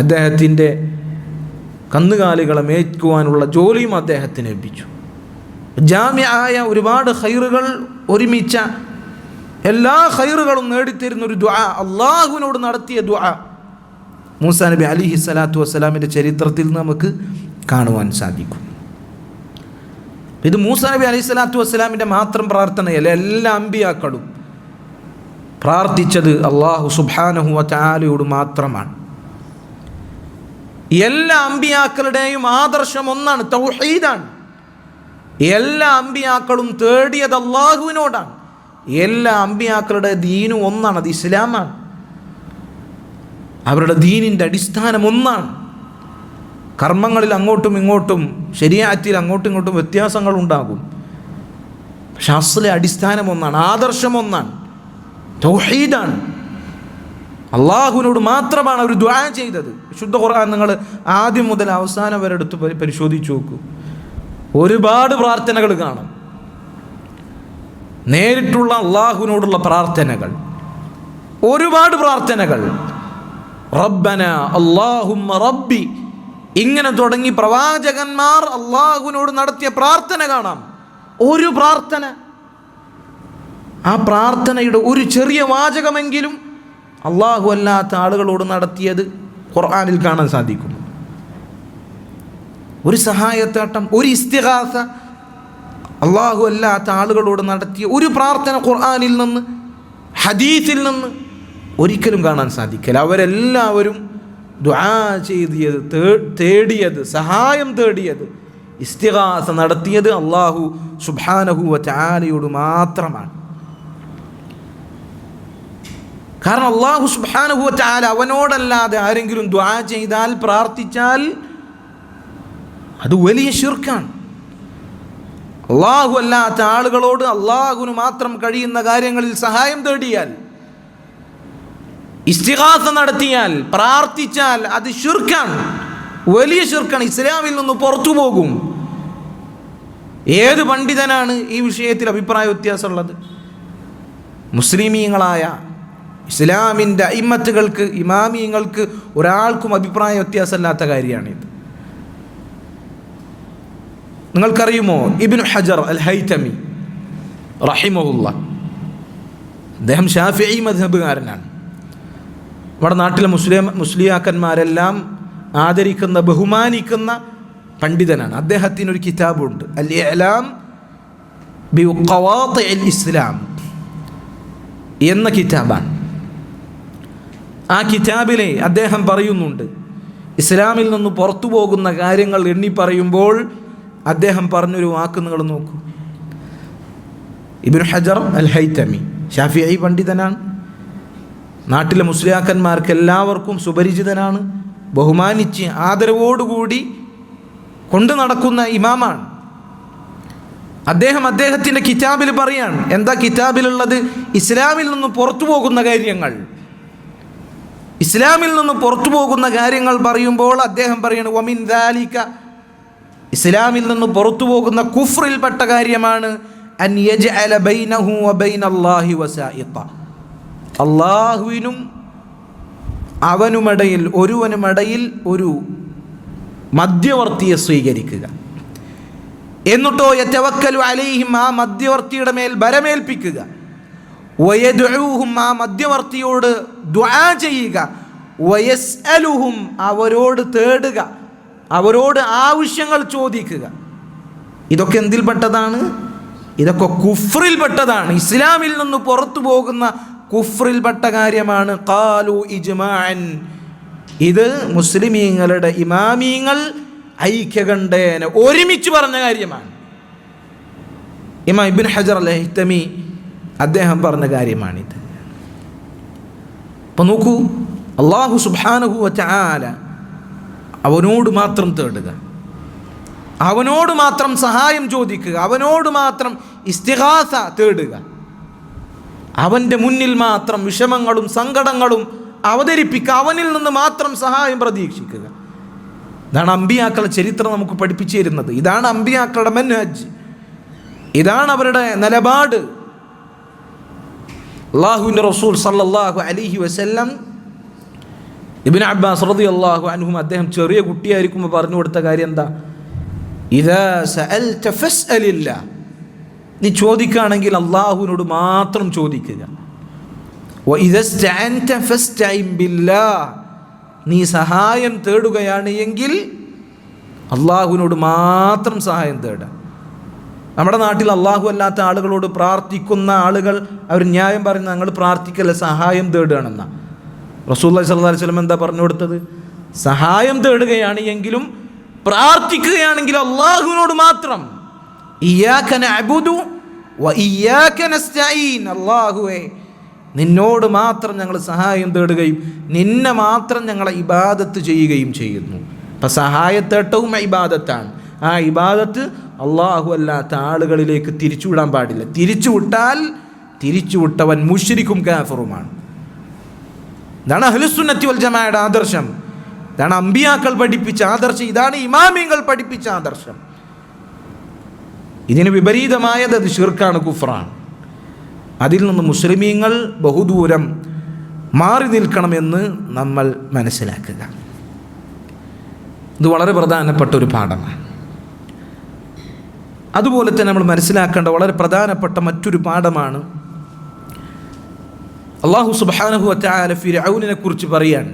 അദ്ദേഹത്തിൻ്റെ കന്നുകാലികളെ മേയ്ക്കുവാനുള്ള ജോലിയും അദ്ദേഹത്തിന് ലഭിച്ചു. ജാമിആയ ഒരുപാട് ഖൈറുകൾ ഒരുമിച്ച എല്ലാ ഖൈറുകളും നേടിത്തരുന്ന ഒരു ദുആ, അള്ളാഹുവിനോട് നടത്തിയ ദുആ മൂസാ നബി അലൈഹി സ്വലാത്തു വസ്സലാമിൻ്റെ ചരിത്രത്തിൽ നമുക്ക് കാണുവാൻ സാധിക്കും. ഇത് മൂസാ നബി അലൈഹി സ്വലാത്തു വസ്സലാമിൻ്റെ മാത്രം പ്രാർത്ഥനയല്ല, എല്ലാ അമ്പിയാക്കളും പ്രാർത്ഥിച്ചത് അള്ളാഹു സുബ്ഹാനഹു വ തആലയോട് മാത്രമാണ്. എല്ലാ അമ്പിയാക്കളുടെയും ആദർശം ഒന്നാണ്, തൗഹീദാണ്. എല്ലാ അമ്പിയാക്കളും തേടിയത് അള്ളാഹുവിനോടാണ്. എല്ലാ അമ്പിയാക്കളുടെ ദീനും ഒന്നാണ്, അത് ഇസ്ലാമാണ്. അവരുടെ ദീനിൻ്റെ അടിസ്ഥാനം ഒന്നാണ്. കർമ്മങ്ങളിൽ അങ്ങോട്ടും ഇങ്ങോട്ടും, ശരീഅത്തിൽ അങ്ങോട്ടും ഇങ്ങോട്ടും വ്യത്യാസങ്ങൾ ഉണ്ടാകും, പക്ഷെ അസ്ലെ അടിസ്ഥാനം ഒന്നാണ്, ആദർശം ഒന്നാണ്, തൗഹീദാണ്. അള്ളാഹുവിനോട് മാത്രമാണ് അവർ ദുആ ചെയ്തത്. വിശുദ്ധ ഖുർആൻ നിങ്ങൾ ആദ്യം മുതൽ അവസാനം വരെ എടുത്ത് പരിശോധിച്ച് നോക്കൂ. ഒരുപാട് പ്രാർത്ഥനകൾ കാണാം, നേരിട്ടുള്ള അള്ളാഹുവിനോടുള്ള പ്രാർത്ഥനകൾ, ഒരുപാട് പ്രാർത്ഥനകൾ. റബ്ബന അല്ലാഹുമ്മ റബ്ബി, ഇങ്ങനെ തുടങ്ങി പ്രവാചകന്മാർ അള്ളാഹുവിനോട് നടത്തിയ പ്രാർത്ഥന കാണാം. ഒരു പ്രാർത്ഥന, ആ പ്രാർത്ഥനയുടെ ഒരു ചെറിയ വാചകമെങ്കിലും അള്ളാഹു അല്ലാത്ത ആളുകളോട് നടത്തിയത് ഖുർആനിൽ കാണാൻ സാധിക്കും. ഒരു സഹായത്തേട്ടം, ഒരു ഇസ്തിഗാസ അള്ളാഹു അല്ലാത്ത ആളുകളോട് നടത്തിയ ഒരു പ്രാർത്ഥന ഖുർആനിൽ നിന്ന്, ഹദീസിൽ നിന്ന് ഒരിക്കലും കാണാൻ സാധിക്കില്ല. അവരെല്ലാവരും ദുആ ചെയ്തത്, തേടിയത്, സഹായം തേടിയത്, ഇസ്തിഗാസ നടത്തിയത് അള്ളാഹു സുബ്ഹാനഹു വ തആലയോട് മാത്രമാണ്. കാരണം അള്ളാഹു സുബ്ഹാനഹു വ തആല അവനോടല്ലാതെ ആരെങ്കിലും ദുആ ചെയ്താൽ, പ്രാർത്ഥിച്ചാൽ അത് വലിയ ശിർക്കാണ്. അള്ളാഹു അല്ലാത്ത ആളുകളോട് അള്ളാഹുവിന് മാത്രം കഴിയുന്ന കാര്യങ്ങളിൽ സഹായം തേടിയാൽ, ഇസ്തിഗാസ നടത്തിയാൽ, പ്രാർത്ഥിച്ചാൽ അത് ശിർക്കാണ്, വലിയ ശിർക്കാണ്, ഇസ്ലാമിൽ നിന്ന് പുറത്തു പോകും. ഏത് പണ്ഡിതനാണ് ഈ വിഷയത്തിൽ അഭിപ്രായ വ്യത്യാസമുള്ളത്? മുസ്ലിമീങ്ങളായ ഇസ്ലാമിൻ്റെ ഇമ്മത്തുകൾക്ക്, ഇമാമിയങ്ങൾക്ക് ഒരാൾക്കും അഭിപ്രായ വ്യത്യാസമില്ലാത്ത കാര്യമാണിത്. നിങ്ങൾക്കറിയുമോ ഇബ്നു ഹജർ അൽ ഹൈതമി റഹിമഹുല്ലാഹ്, അദ്ദേഹം ശാഫിഈ മദ്ഹബുകാരനാണ്. നമ്മുടെ നാട്ടിലെ മുസ്ലിയാക്കന്മാരെല്ലാം ആദരിക്കുന്ന, ബഹുമാനിക്കുന്ന പണ്ഡിതനാണ്. അദ്ദേഹത്തിനൊരു കിതാബുണ്ട്, അൽ ഇഅ്ലാം ബി ഖവാത്തിഇൽ ഇസ്ലാം എന്ന കിതാബാണ്. ആ കിതാബിലെ അദ്ദേഹം പറയുന്നുണ്ട്, ഇസ്ലാമിൽ നിന്ന് പുറത്തു പോകുന്ന കാര്യങ്ങൾ എണ്ണി പറയുമ്പോൾ അദ്ദേഹം പറഞ്ഞൊരു വാക്ക് നിങ്ങൾ നോക്കൂ. ഇബ്നു ഹജർ അൽ ഹൈതമി ശാഫിഈ പണ്ഡിതനാണ്, നാട്ടിലെ മുസ്ലിയാക്കന്മാർക്ക് എല്ലാവർക്കും സുപരിചിതനാണ്, ബഹുമാനിച്ച് ആദരവോടുകൂടി കൊണ്ടു നടക്കുന്ന ഇമാമാണ്. അദ്ദേഹത്തിൻ്റെ കിതാബിൽ പറയാണ്, എന്താ കിതാബിലുള്ളത്? ഇസ്ലാമിൽ നിന്ന് പുറത്തു പോകുന്ന കാര്യങ്ങൾ. ഇസ്ലാമിൽ നിന്ന് പുറത്തു പോകുന്ന കാര്യങ്ങൾ പറയുമ്പോൾ അദ്ദേഹം പറയാണ്, വമിൻ ദാലിക, ഇസ്ലാമിൽ നിന്ന് പുറത്തു പോകുന്ന കുഫ്റിൽപ്പെട്ട കാര്യമാണ് അൻ യജ്അല ബൈനഹു വ ബൈനല്ലാഹി വസായിത, അള്ളാഹുവിനും അവനുമിടയിൽ, ഒരുവനുമിടയിൽ ഒരു മധ്യവർത്തിയെ സ്വീകരിക്കുക. എന്നിട്ടോ യതവക്കലു അലൈഹിം, ആ മധ്യവർത്തിയുടെ മേൽ ബരമേൽപ്പിക്കുക. വയദ്ഉഹും, ആ മധ്യവർത്തിയോട് ദുആ ചെയ്യുക. വയസ്അലുഹും, അവരോട് തേടുക, അവരോട് ആവശ്യങ്ങൾ ചോദിക്കുക. ഇതൊക്കെ എന്തിൽപ്പെട്ടതാണ്? ഇതൊക്കെ കുഫ്റിൽപ്പെട്ടതാണ്, ഇസ്ലാമിൽ നിന്ന് പുറത്തു പോകുന്ന കുഫ്റിൽപ്പെട്ട കാര്യമാണ്. ഖാലു ഇജ്മാഅൻ, ഇത് മുസ്ലിമീങ്ങളുടെ ഇമാമീങ്ങൾ ഐക്യകണ്ഠേന ഒരുമിച്ച് പറഞ്ഞ കാര്യമാണ്. ഇമാം ഇബ്നു ഹജർ അൽ ഹൈതമി അദ്ദേഹം പറഞ്ഞ കാര്യമാണിത്. അപ്പം നോക്കൂ, അല്ലാഹു സുബ്ഹാനഹു വ തആല അവനോട് മാത്രം തേടുക, അവനോട് മാത്രം സഹായം ചോദിക്കുക, അവനോട് മാത്രം ഇസ്തിഗാസ തേടുക, അവൻ്റെ മുന്നിൽ മാത്രം വിഷമങ്ങളും സങ്കടങ്ങളും അവതരിപ്പിക്കുക, അവനിൽ നിന്ന് മാത്രം സഹായം പ്രതീക്ഷിക്കുക. ഇതാണ് അമ്പിയാക്കളുടെ ചരിത്രം നമുക്ക് പഠിപ്പിച്ചു തരുന്നത്. ഇതാണ് അമ്പിയാക്കളുടെ മൻഹജ്, ഇതാണ് അവരുടെ നിലപാട്. അല്ലാഹുവിൻ്റെ റസൂൽ സല്ലല്ലാഹു അലൈഹി വസല്ലം ഇബ്നു അബ്ബാസ് റളിയല്ലാഹു അൻഹും അദ്ദേഹം ചെറിയ കുട്ടിയായിരിക്കുമ്പോൾ പറഞ്ഞു കൊടുത്ത കാര്യം എന്താ? ഇദാ സഅൽത ഫസ്അലില്ലാ, നീ ചോദിക്കുകയാണെങ്കിൽ അള്ളാഹുവിനോട് മാത്രം ചോദിക്കുക. വഇദാ ഇസ്തഅൻത ഫസ്തഇൻ ബില്ലാഹ്, നീ സഹായം തേടുകയാണ് എങ്കിൽ അള്ളാഹുവിനോട് മാത്രം സഹായം തേടുക. നമ്മുടെ നാട്ടിൽ അള്ളാഹു അല്ലാത്ത ആളുകളോട് പ്രാർത്ഥിക്കുന്ന ആളുകൾ അവർ ന്യായം പറയുന്നത് ഞങ്ങൾ പ്രാർത്ഥിക്കല്ല, സഹായം തേടുകയാണെന്നാ. റസൂലുള്ളാഹി സ്വല്ലല്ലാഹു അലൈഹി വസല്ലം എന്താ പറഞ്ഞു കൊടുത്തത്? സഹായം തേടുകയാണ് എങ്കിലും പ്രാർത്ഥിക്കുകയാണെങ്കിലും അള്ളാഹുവിനോട് മാത്രം. ഇയ്യാക നഅ്ബുദു വ ഇയ്യാക നസ്തഈൻ, അള്ളാഹുവേ നിന്നോട് മാത്രം ഞങ്ങൾ സഹായം തേടുകയും നിന്നെ മാത്രം ഞങ്ങളെ ഇബാദത്ത് ചെയ്യുകയും ചെയ്യുന്നു. അപ്പം സഹായത്തേട്ടവും ഇബാദത്താണ്. ആ ഇബാദത്ത് അള്ളാഹു അല്ലാത്ത ആളുകളിലേക്ക് തിരിച്ചുവിടാൻ പാടില്ല. തിരിച്ചുവിട്ടാൽ തിരിച്ചുവിട്ടവൻ മുശ്രിക്കും കാഫിറുമാണ്. ഇതാണ് അഹ്ലുസുന്നത്തി വൽ ജമാഅയുടെ ആദർശം. ഇതാണ് അമ്പിയാക്കൾ പഠിപ്പിച്ച ആദർശം. ഇതാണ് ഇമാമിങ്ങൾ പഠിപ്പിച്ച ആദർശം. ഇതിന് വിപരീതമായത് അത് ശിർക്കാണ്, കുഫ്റാണ്. അതിൽ നിന്ന് മുസ്ലിമീങ്ങൾ ബഹുദൂരം മാറി നിൽക്കണമെന്ന് നമ്മൾ മനസ്സിലാക്കുക. ഇത് വളരെ പ്രധാനപ്പെട്ട ഒരു പാഠമാണ്. അതുപോലെ തന്നെ നമ്മൾ മനസ്സിലാക്കേണ്ട വളരെ പ്രധാനപ്പെട്ട മറ്റൊരു പാഠമാണ് അല്ലാഹു സുബ്ഹാനഹു വ തആല ഫിർഔനിനെ കുറിച്ച് പറയാണ്.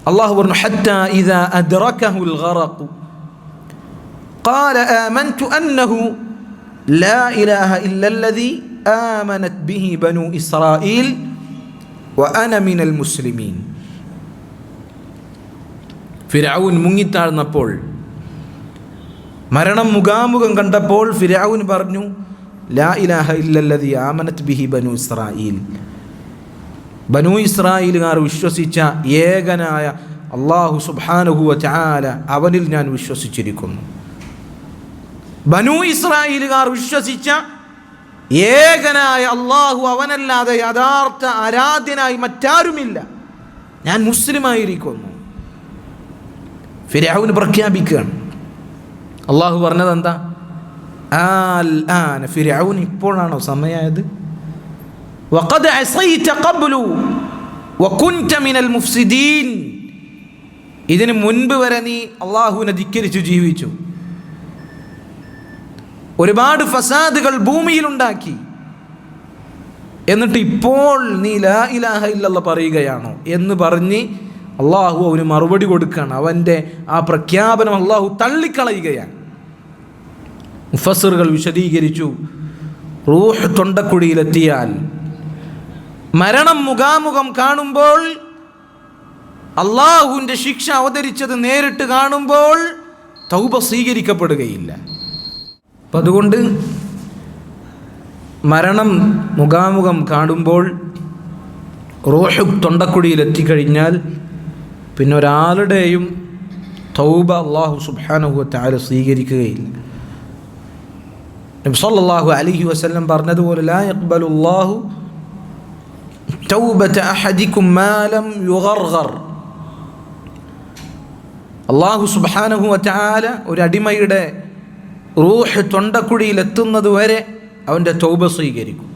അല്ലാഹു പറഞ്ഞു, ഹത്താ ഇദാ അദ്റകഹുൽ ഗറഖ് ഖാല ആമൻതു അന്നഹു ലാ ഇലാഹ ഇല്ലല്ലദീ ആമനത് ബിഹി ബനൂ ഇസ്രായീൽ വ അന മിനൽ മുസ്ലിമീൻ. ഫിർഔൻ മുങ്ങിത്താഴ്ന്നപ്പോൾ, മരണം മുഖാമുഖം കണ്ടപ്പോൾ ഫിർഔൻ പറഞ്ഞു, ലാ ഇലാഹ ഇല്ലല്ലദീ ആമനത് ബിഹി ബനൂ ഇസ്രായീൽ, ബനൂ ഇസ്രായേലുകാർ വിശ്വസിച്ച ഏകനായ അല്ലാഹു സുബ്ഹാനഹു വ തആല അവനിൽ ഞാൻ വിശ്വസിച്ചിരിക്കുന്നു. ബനൂ ഇസ്രായേലുകാർ വിശ്വസിച്ച ഏകനായ അല്ലാഹു, അവനല്ലാതെ യഥാർത്ഥ ആരാധ്യനായി മറ്റാരുമില്ല, ഞാൻ മുസ്ലിമായിരിക്കുന്നു. ഫിർഔൻ പ്രഖ്യാപിക്കുകയാണ്. അള്ളാഹു പറഞ്ഞത് എന്താ? ആൻ ഫിർഔൻ, ഇപ്പോഴാണോ സമയമായത്? വഖദ് അസൈത ഖബ്ലു വകുൻത മിനൽ മുഫ്സിദീൻ, ഇതിന് മുൻപ് വരെ നീ അള്ളാഹുവിനെ ധിക്കരിച്ചു ജീവിച്ചു, ഒരുപാട് ഫസാദുകൾ ഭൂമിയിലുണ്ടാക്കി, എന്നിട്ട് ഇപ്പോൾ നീ ലാ ഇലാഹ ഇല്ലല്ലാഹ് പറയുകയാണോ എന്ന് പറഞ്ഞ് അള്ളാഹു അവന് മറുപടി കൊടുക്കുകയാണ്. അവൻ്റെ ആ പ്രഖ്യാപനം അള്ളാഹു തള്ളിക്കളയുകയാണ്. മുഫസ്സിറുകൾ വിശദീകരിച്ചു, റൂഹ് തൊണ്ടക്കുഴിയിലെത്തിയാൽ, മരണം മുഖാമുഖം കാണുമ്പോൾ, അള്ളാഹുവിൻ്റെ ശിക്ഷ അവതരിച്ചത് നേരിട്ട് കാണുമ്പോൾ തൗബ സ്വീകരിക്കപ്പെടുകയില്ല. അപ്പം അതുകൊണ്ട് മരണം മുഖാമുഖം കാണുമ്പോൾ റൂഹ് തൊണ്ടക്കുഴിയിലെത്തിക്കഴിഞ്ഞാൽ പിന്നെ ഒരാളുടെയും തൗബ അല്ലാഹു സുബ്ഹാനഹു വ തആല സ്വീകരിക്കുകയില്ല. നബി സല്ലല്ലാഹു അലൈഹി വസല്ലം പറഞ്ഞതുപോലെ, ലാ യഖ്ബലുല്ലാഹു തൗബത അഹദികും മാ ലം യുഗർഗർ, അല്ലാഹു സുബ്ഹാനഹു വ തആല ഒരു അടിമയുടെ റൂഹ് തൊണ്ടക്കുഴിയിലെത്തുന്നത് വരെ അവൻ്റെ തൗബ സ്വീകരിക്കും.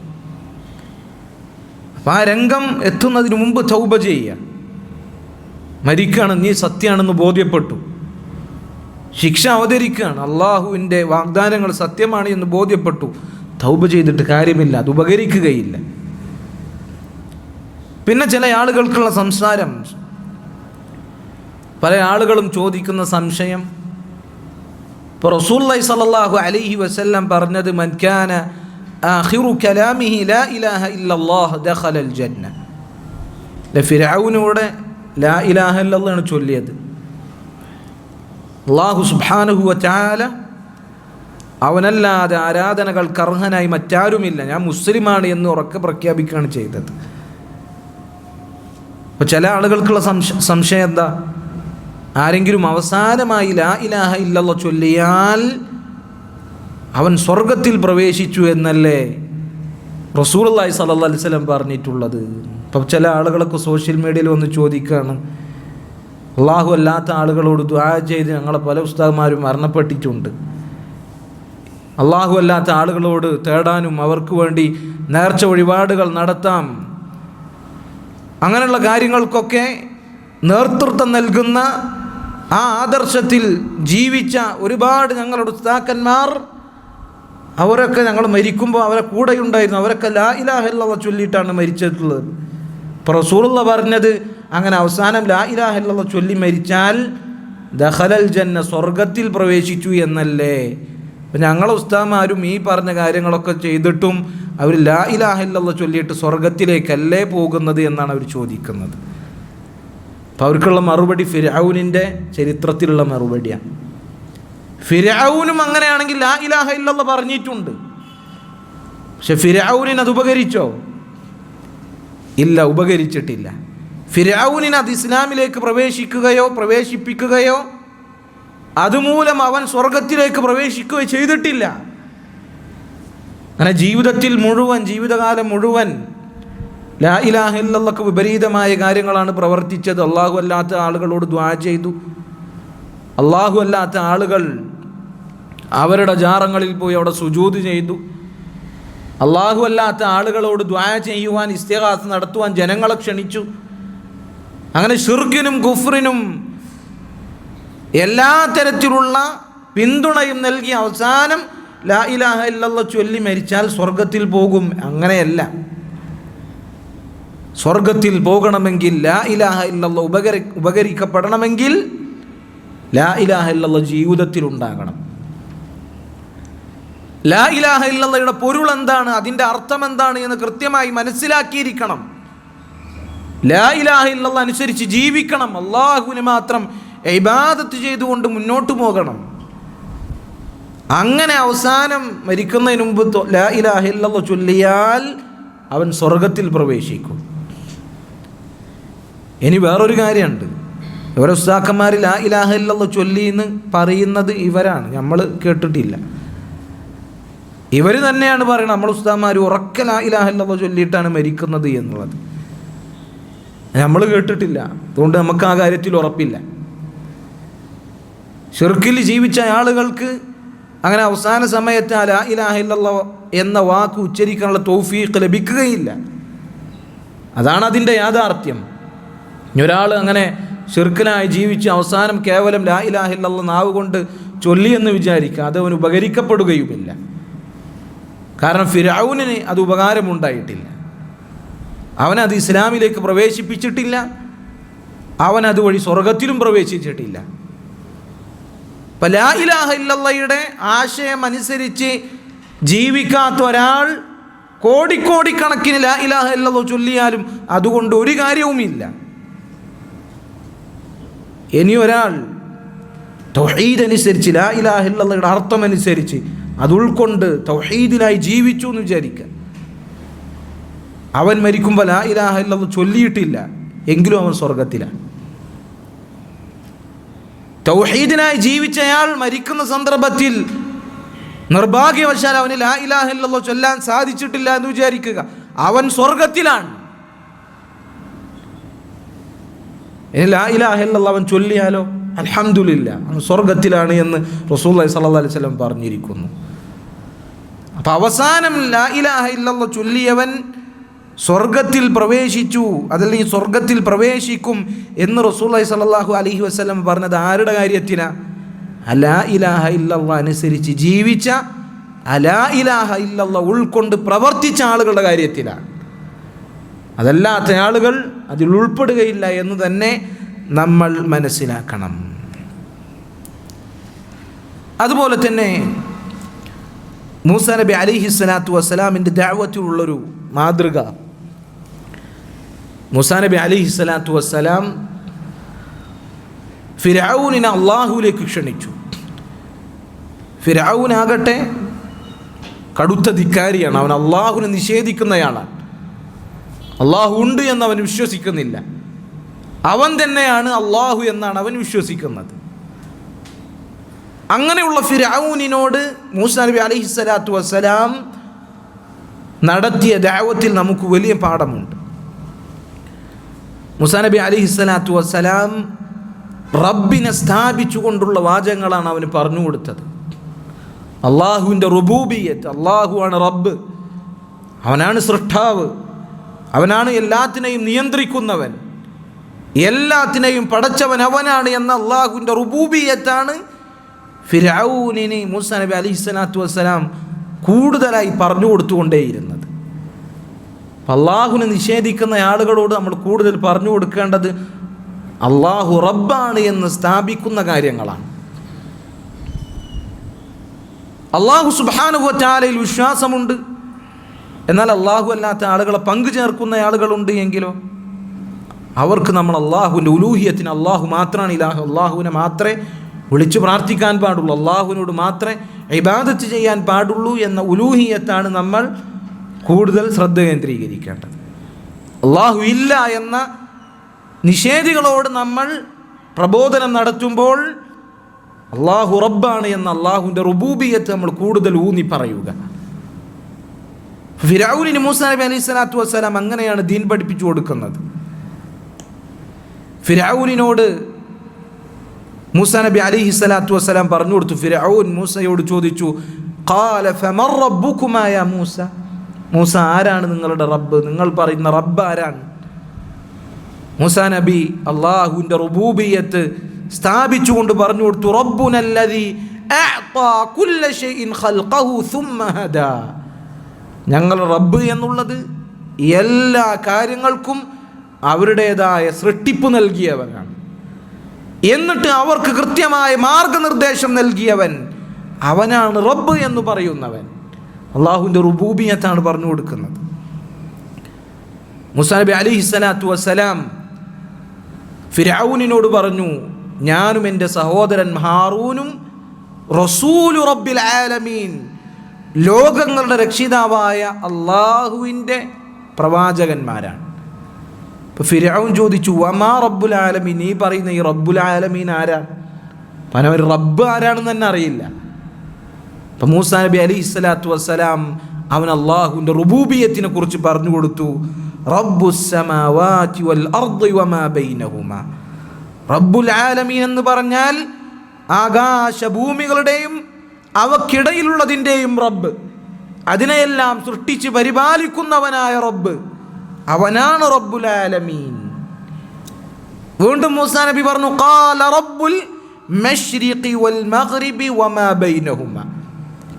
അപ്പം ആ രംഗം എത്തുന്നതിന് മുമ്പ് തൗബ ചെയ്യുക. മരിക്കുകയാണ്, നീ സത്യമാണെന്ന് ബോധ്യപ്പെട്ടു, ശിക്ഷ അവതരിക്കുകയാണ്, അള്ളാഹുവിൻ്റെ വാഗ്ദാനങ്ങൾ സത്യമാണ് എന്ന് ബോധ്യപ്പെട്ടു, തൗബ ചെയ്തിട്ട് കാര്യമില്ല, അത് ഉപകരിക്കുകയില്ല. പിന്നെ ചില ആളുകൾക്കുള്ള സംസാരം, പല ആളുകളും ചോദിക്കുന്ന സംശയം, ഇപ്പോൾ റസൂലുള്ളാഹി സ്വല്ലല്ലാഹു അലൈഹി വസല്ലം പറഞ്ഞത്, മൻ കാന ആഖിറു കലാമിഹി ലാ ഇലാഹ ഇല്ലല്ലാഹ് ദഖലൽ ജന്ന, ഫിർഔനൂടെ ലാ ഇലാഹ ഇല്ലല്ലാഹ് ചൊല്ലിയത്. അല്ലാഹു സുബ്ഹാനഹു വ തആല അവനല്ലാതെ ആരാധനകൾക്ക് അർഹനായി മറ്റാരുമില്ല, ഞാൻ മുസ്ലിമാണ് എന്ന് ഉറക്കെ പ്രഖ്യാപിക്കുകയാണ് ചെയ്തത്. അപ്പോൾ ചില ആളുകൾക്കുള്ള സംശയം എന്താ, ആരെങ്കിലും അവസാനമായി ലാ ഇലാഹ ഇല്ലല്ലാഹ് ചൊല്ലിയാൽ അവൻ സ്വർഗത്തിൽ പ്രവേശിച്ചു എന്നല്ലേ റസൂലുള്ളാഹി സ്വല്ലല്ലാഹു അലൈഹി വസല്ലം പറഞ്ഞിട്ടുള്ളത്? അപ്പം ചില ആളുകളൊക്കെ സോഷ്യൽ മീഡിയയിൽ വന്ന് ചോദിക്കുകയാണ്, അള്ളാഹു അല്ലാത്ത ആളുകളോട് ദുആ ചെയ്ത് ഞങ്ങളെ പല ഉസ്താദുമാരും മരണപ്പെട്ടിട്ടുണ്ട്, അള്ളാഹു അല്ലാത്ത ആളുകളോട് തേടാനും അവർക്ക് വേണ്ടി നേർച്ച വഴിപാടുകൾ നടത്താം, അങ്ങനെയുള്ള കാര്യങ്ങൾക്കൊക്കെ നേതൃത്വം നൽകുന്ന ആ ആദർശത്തിൽ ജീവിച്ച ഒരുപാട് ഞങ്ങളുടെ ഉസ്താക്കന്മാർ, അവരൊക്കെ ഞങ്ങൾ മരിക്കുമ്പോൾ അവരെ കൂടെയുണ്ടായിരുന്നു, അവരൊക്കെ ലാ ഇലാഹ ഇല്ലല്ലാഹ് ചൊല്ലിയിട്ടാണ് മരിച്ചിട്ടുള്ളത്. ഇപ്പോൾ റസൂലുള്ളാഹി പറഞ്ഞത് അങ്ങനെ അവസാനം ലാ ഇലാഹ ഇല്ലല്ലാഹ് ചൊല്ലി മരിച്ചാൽ ദഖലൽ ജന്ന, സ്വർഗത്തിൽ പ്രവേശിച്ചു എന്നല്ലേ? അപ്പം ഞങ്ങളെ ഉസ്താദുമാരും ഈ പറഞ്ഞ കാര്യങ്ങളൊക്കെ ചെയ്തിട്ടും അവർ ലാ ഇലാഹ ഇല്ലല്ലാഹ് ചൊല്ലിയിട്ട് സ്വർഗത്തിലേക്കല്ലേ പോകുന്നത് എന്നാണ് അവർ ചോദിക്കുന്നത്. അപ്പോൾ അവർക്കുള്ള മറുപടി ഫിർഔനിൻ്റെ ചരിത്രത്തിലുള്ള മറുപടിയാണ്. ഫിർഔനും അങ്ങനെയാണെങ്കിൽ ലാ ഇലാഹ ഇല്ലല്ലാഹ് പറഞ്ഞിട്ടുണ്ട്, പക്ഷെ ഫിർഔനിന് അത് ഉപകരിച്ചോ? ഇല്ല, ഉപകരിച്ചിട്ടില്ല. ഫിർഔനിന് അത് ഇസ്ലാമിലേക്ക് പ്രവേശിപ്പിക്കുകയോ അതുമൂലം അവൻ സ്വർഗത്തിലേക്ക് പ്രവേശിക്കുകയോ ചെയ്തിട്ടില്ല. അങ്ങനെ ജീവിതകാലം മുഴുവൻ ലാ ഇലാഹ ഇല്ലല്ലാഹ്ക്ക് വിപരീതമായ കാര്യങ്ങളാണ് പ്രവർത്തിച്ചത്. അള്ളാഹു അല്ലാത്ത ആളുകളോട് ദുആ ചെയ്തു, അള്ളാഹു അല്ലാത്ത ആളുകൾ അവരുടെ ജാറങ്ങളിൽ പോയി അവിടെ സുജൂദ് ചെയ്തു, അള്ളാഹു അല്ലാത്ത ആളുകളോട് ദുആ ചെയ്യുവാൻ, ഇസ്തിഗാസ നടത്തുവാൻ ജനങ്ങളെ ക്ഷണിച്ചു. അങ്ങനെ ശിർക്കിനും കുഫ്റിനും എല്ലാ തരത്തിലുള്ള പിന്തുണയും നൽകി അവസാനം ലാ ഇലാഹ ഇല്ലല്ലാഹ് ചൊല്ലി മരിച്ചാൽ സ്വർഗത്തിൽ പോകും. അങ്ങനെയല്ല, സ്വർഗത്തിൽ പോകണമെങ്കിൽ ലാ ഇലാഹ ഇല്ലല്ലാഹ് ഉപകരിക്കപ്പെടണമെങ്കിൽ ലാ ഇലാഹ ഇല്ലല്ലാഹ് ജീവിതത്തിൽ ഉണ്ടാകണം. ലാ ഇലാഹ ഇല്ലല്ലാഹയുടെ പൊരുൾ എന്താണ്, അതിൻ്റെ അർത്ഥം എന്താണ് എന്ന് കൃത്യമായി മനസ്സിലാക്കിയിരിക്കണം. ലാ ഇലാഹ ഇല്ലല്ലാഹ് അനുസരിച്ച് ജീവിക്കണം. അള്ളാഹുവിന് മാത്രം ഇബാദത്ത് ചെയ്തുകൊണ്ട് മുന്നോട്ട് പോകണം. അങ്ങനെ അവസാനം മരിക്കുന്നതിന് മുമ്പ് ലാ ഇലാഹ ഇല്ലല്ലാഹ് ചൊല്ലിയാൽ അവൻ സ്വർഗത്തിൽ പ്രവേശിക്കും. ഇനി വേറൊരു കാര്യമുണ്ട്, ഇവരെ ഉസ്താക്കന്മാർ ലാ ഇലാഹ ഇല്ലല്ലാഹ് ചൊല്ലി എന്ന് പറയുന്നത് ഇവരാണ്, നമ്മൾ കേട്ടിട്ടില്ല. ഇവർ തന്നെയാണ് പറയുന്നത് നമ്മൾ ഉസ്താദന്മാർ ഉറക്കെ ലാ ഇലാഹ ഇല്ലല്ലാഹ് ചൊല്ലിയിട്ടാണ് മരിക്കുന്നത് എന്നുള്ളത്. നമ്മൾ കേട്ടിട്ടില്ല, അതുകൊണ്ട് നമുക്ക് ആ കാര്യത്തിൽ ഉറപ്പില്ല. ശിർക്കിൽ ജീവിച്ച ആളുകൾക്ക് അങ്ങനെ അവസാന സമയത്ത് ആ ലാ ഇലാഹ ഇല്ലല്ലാഹ് എന്ന വാക്ക് ഉച്ചരിക്കാനുള്ള തൗഫീഖ് ലഭിക്കുകയില്ല. അതാണ് അതിൻ്റെ യാഥാർത്ഥ്യം. ഒരാൾ അങ്ങനെ ശിർക്കിനായി ജീവിച്ച് അവസാനം കേവലം ലാ ഇലാഹ ഇല്ലല്ലാഹ് നാവ് കൊണ്ട് ചൊല്ലിയെന്ന് വിചാരിക്കുക, അത് അവന് ഉപകരിക്കപ്പെടുകയുമില്ല. കാരണം ഫിർഔനിന് അത് ഉപകാരമുണ്ടായിട്ടില്ല, അവനത് ഇസ്ലാമിലേക്ക് പ്രവേശിപ്പിച്ചിട്ടില്ല, അവനതുവഴി സ്വർഗത്തിലും പ്രവേശിച്ചിട്ടില്ല. അപ്പം ലാ ഇലാഹ ഇല്ലല്ലാഹയുടെ ആശയം അനുസരിച്ച് ജീവിക്കാത്ത ഒരാൾ കോടിക്കണക്കിന് ലാ ഇലാഹ ഇല്ലല്ലാഹ് ചൊല്ലിയാലും അതുകൊണ്ട് ഒരു കാര്യവുമില്ല. ഇനി ഒരാൾ തൗഹീദ് അനുസരിച്ച് ലാ ഇലാഹ ഇല്ലല്ലാഹയുടെ അർത്ഥം അനുസരിച്ച് അത് ഉൾക്കൊണ്ട് തൗഹീദിലായി ജീവിച്ചു എന്ന് വിചാരിക്കുക, അവൻ മരിക്കുമ്പോൾ ലാ ഇലാഹ ഇല്ലല്ലാഹ് ചൊല്ലിയിട്ടില്ല എങ്കിലും അവൻ സ്വർഗത്തിലാണ്. തൗഹീദിനായി ജീവിച്ചയാൾ മരിക്കുന്ന സന്ദർഭത്തിൽ നിർഭാഗ്യവശാൽ അവന് ലാ ഇലാഹ ഇല്ലല്ലാഹ് ചൊല്ലാൻ സാധിച്ചിട്ടില്ല എന്ന് വിചാരിക്കുക, അവൻ സ്വർഗത്തിലാണ്. ലാ ഇലാഹ ഇല്ലല്ലാഹ് അവൻ ചൊല്ലിയാലോ അൽഹംദുലില്ലാഹ് അവൻ സ്വർഗത്തിലാണ് എന്ന് റസൂലുള്ളാഹി സ്വല്ലല്ലാഹു അലൈഹി വസല്ലം പറഞ്ഞിരിക്കുന്നു. അപ്പം അവസാനം ലാ ഇലാഹ ഇല്ലല്ലാഹ് ചൊല്ലിയവൻ സ്വർഗത്തിൽ പ്രവേശിച്ചു, അതല്ലെങ്കിൽ സ്വർഗത്തിൽ പ്രവേശിക്കും എന്ന് റസൂലുള്ളാഹി സ്വല്ലല്ലാഹു അലൈഹി വസല്ലം പറഞ്ഞത് ആരുടെ കാര്യത്തിനാണ്? ലാ ഇലാഹ ഇല്ലല്ലാഹ് അനുസരിച്ച് ജീവിച്ച, ലാ ഇലാഹ ഇല്ലല്ലാഹ് ഉൾക്കൊണ്ട് പ്രവർത്തിച്ച ആളുകളുടെ കാര്യത്തിലാണ്. അതല്ലാത്ത ആളുകൾ അതിൽ ഉൾപ്പെടുകയില്ല എന്ന് തന്നെ നമ്മൾ മനസ്സിലാക്കണം. അതുപോലെ തന്നെ മൂസാ നബി അലൈഹി സ്വലാത്തു വസ്സലാമിൻ്റെ ദഅവത്തിലുള്ളൊരു മാതൃക, മൂസാ നബി അലൈഹിസ്സലാത്തു വസ്സലാം ഫിർഔനിനെ അള്ളാഹുവിലേക്ക് ക്ഷണിച്ചു. ഫിർഔനാകട്ടെ കടുത്ത ധിക്കാരിയാണ്, അവൻ അള്ളാഹുവിനെ നിഷേധിക്കുന്നയാളാണ്. അള്ളാഹു ഉണ്ട് എന്ന് അവൻ വിശ്വസിക്കുന്നില്ല. അവൻ തന്നെയാണ് അള്ളാഹു എന്നാണ് അവൻ വിശ്വസിക്കുന്നത്. അങ്ങനെയുള്ള ഫിർഔനിനോട് മൂസാ നബി അലൈഹിസ്സലാത്തു വസ്സലാം നടത്തിയ ദഅവത്തിൽ നമുക്ക് വലിയ പാഠമുണ്ട്. മൂസാ നബി അലൈഹിസ്സലാത്തു വസ്സലാം റബ്ബിനെ സ്ഥാപിച്ചുകൊണ്ടുള്ള വാചകങ്ങളാണ് അവന് പറഞ്ഞു കൊടുത്തത്. അള്ളാഹുവിൻ്റെ റുബൂബിയത്ത്, അള്ളാഹുവാണ് റബ്ബ്, അവനാണ് സൃഷ്ടാവ്, അവനാണ് എല്ലാത്തിനെയും നിയന്ത്രിക്കുന്നവൻ, എല്ലാത്തിനെയും പടച്ചവൻ അവനാണ് എന്ന അള്ളാഹുവിൻ്റെ റുബൂബിയത്താണ് ഫിർഔനിന് മൂസാ നബി അലൈഹിസ്സലാത്തു വസ്സലാം കൂടുതലായി പറഞ്ഞു കൊടുത്തുകൊണ്ടേയിരുന്നത്. അള്ളാഹുവിനെ നിഷേധിക്കുന്ന ആളുകളോട് നമ്മൾ കൂടുതൽ പറഞ്ഞു കൊടുക്കേണ്ടത് അള്ളാഹു റബ്ബാണ് എന്ന് സ്ഥാപിക്കുന്ന കാര്യങ്ങളാണ്. അള്ളാഹു സുബ്ഹാനഹു വ തആലയിൽ വിശ്വാസമുണ്ട്, എന്നാൽ അള്ളാഹു അല്ലാത്ത ആളുകളെ പങ്കു ചേർക്കുന്ന ആളുകളുണ്ട് എങ്കിലോ അവർക്ക് നമ്മൾ അള്ളാഹുവിൻ്റെ ഉലൂഹിയത്തിന് അള്ളാഹു മാത്രമാണ് ഇലാഹ്, അള്ളാഹുവിനെ മാത്രമേ വിളിച്ചു പ്രാർത്ഥിക്കാൻ പാടുള്ളൂ, അള്ളാഹുവിനോട് മാത്രമേ ഇബാദത്ത് ചെയ്യാൻ പാടുള്ളൂ എന്ന ഉലൂഹിയത്താണ് നമ്മൾ കൂടുതൽ ശ്രദ്ധ കേന്ദ്രീകരിക്കേണ്ടത്. അള്ളാഹു ഇല്ല എന്ന നിഷേധികളോട് നമ്മൾ പ്രബോധനം നടത്തുമ്പോൾ അള്ളാഹു റബ്ബാണ് എന്ന അള്ളാഹുവിൻ്റെ റുബൂബിയത്ത് നമ്മൾ കൂടുതൽ ഊന്നി പറയുക. ഫിർഔനിന് മൂസാ നബി അലൈഹിസ്സലാത്തു വസ്സലാം അങ്ങനെയാണ് ദീൻ പഠിപ്പിച്ചു കൊടുക്കുന്നത്. ഫിർഔനിനോട് മൂസാ നബി അലൈഹിസ്സലാത്തു വസ്സലാം പറഞ്ഞു കൊടുത്തു. ഫിർഔൻ മൂസയോട് ചോദിച്ചു, ഖാല ഫമർ റബ്ബുകുമാ യാ മൂസ, മൂസ ആരാണ് നിങ്ങളുടെ റബ്ബ്, നിങ്ങൾ പറയുന്ന റബ്ബ് ആരാണ്? മൂസാ നബി അള്ളാഹുവിൻ്റെ റുബൂബിയത്ത് സ്ഥാപിച്ചുകൊണ്ട് പറഞ്ഞു കൊടുത്തു, റബ്ബുനല്ലദീ അഅ്താ കുല്ല ശൈഇൻ ഖൽഖഹു സുമ്മ ഹദാ, ഞങ്ങളുടെ റബ്ബ് എന്നുള്ളത് എല്ലാ കാര്യങ്ങൾക്കും അവരുടേതായ സൃഷ്ടിപ്പ് നൽകിയവനാണ്, എന്നിട്ട് അവർക്ക് കൃത്യമായ മാർഗനിർദ്ദേശം നൽകിയവൻ, അവനാണ് റബ്ബ് എന്ന് പറയുന്നവൻ. അള്ളാഹുവിൻ്റെ റുബൂബിയത്താണ് പറഞ്ഞു കൊടുക്കുന്നത്. മൂസാ നബി അലൈഹിസ്സലാത്തു വസ്സലാം ഫിർഔനിനോട് പറഞ്ഞു, ഞാനും എൻ്റെ സഹോദരൻ ഹാറൂനും റസൂലു റബ്ബിൽ ആലമീൻ, ലോകങ്ങളുടെ രക്ഷിതാവായ അള്ളാഹുവിൻ്റെ പ്രവാചകന്മാരാണ്. ഇപ്പോൾ ഫിർഔൻ ചോദിച്ചു, വമാ റബ്ബുൽ ആലമീൻ, നീ പറയുന്ന ഈ റബ്ബുൽ ആലമീൻ ആരാണ്? അവൻ റബ്ബ് ആരാണെന്ന് തന്നെ അറിയില്ല. അപ്പം മൂസാ നബി അലൈഹിസ്സലാത്തു വസ്സലാം അവൻ അള്ളാഹുവിൻ്റെ റുബൂബിയത്തിനെ കുറിച്ച് പറഞ്ഞു കൊടുത്തു. റബ്ബുസ് സമാവാതി വൽ അർദി വമാ ബൈനഹുമാ, റബ്ബുൽ ആലമീൻ എന്ന് പറഞ്ഞാൽ ആകാശഭൂമികളുടെയും അവക്കിടയിലുള്ളതിൻ്റെയും റബ്ബ്, അതിനെയെല്ലാം സൃഷ്ടിച്ച് പരിപാലിക്കുന്നവനായ റബ്ബ്, അവനാണ് റബ്ബുൽ ആലമീൻ. വീണ്ടും മൂസാ നബി പറഞ്ഞു, ഖാല റബ്ബുൽ മശ്രിഖി വൽ മഗ്രിബി വമാ ബൈനഹുമാ,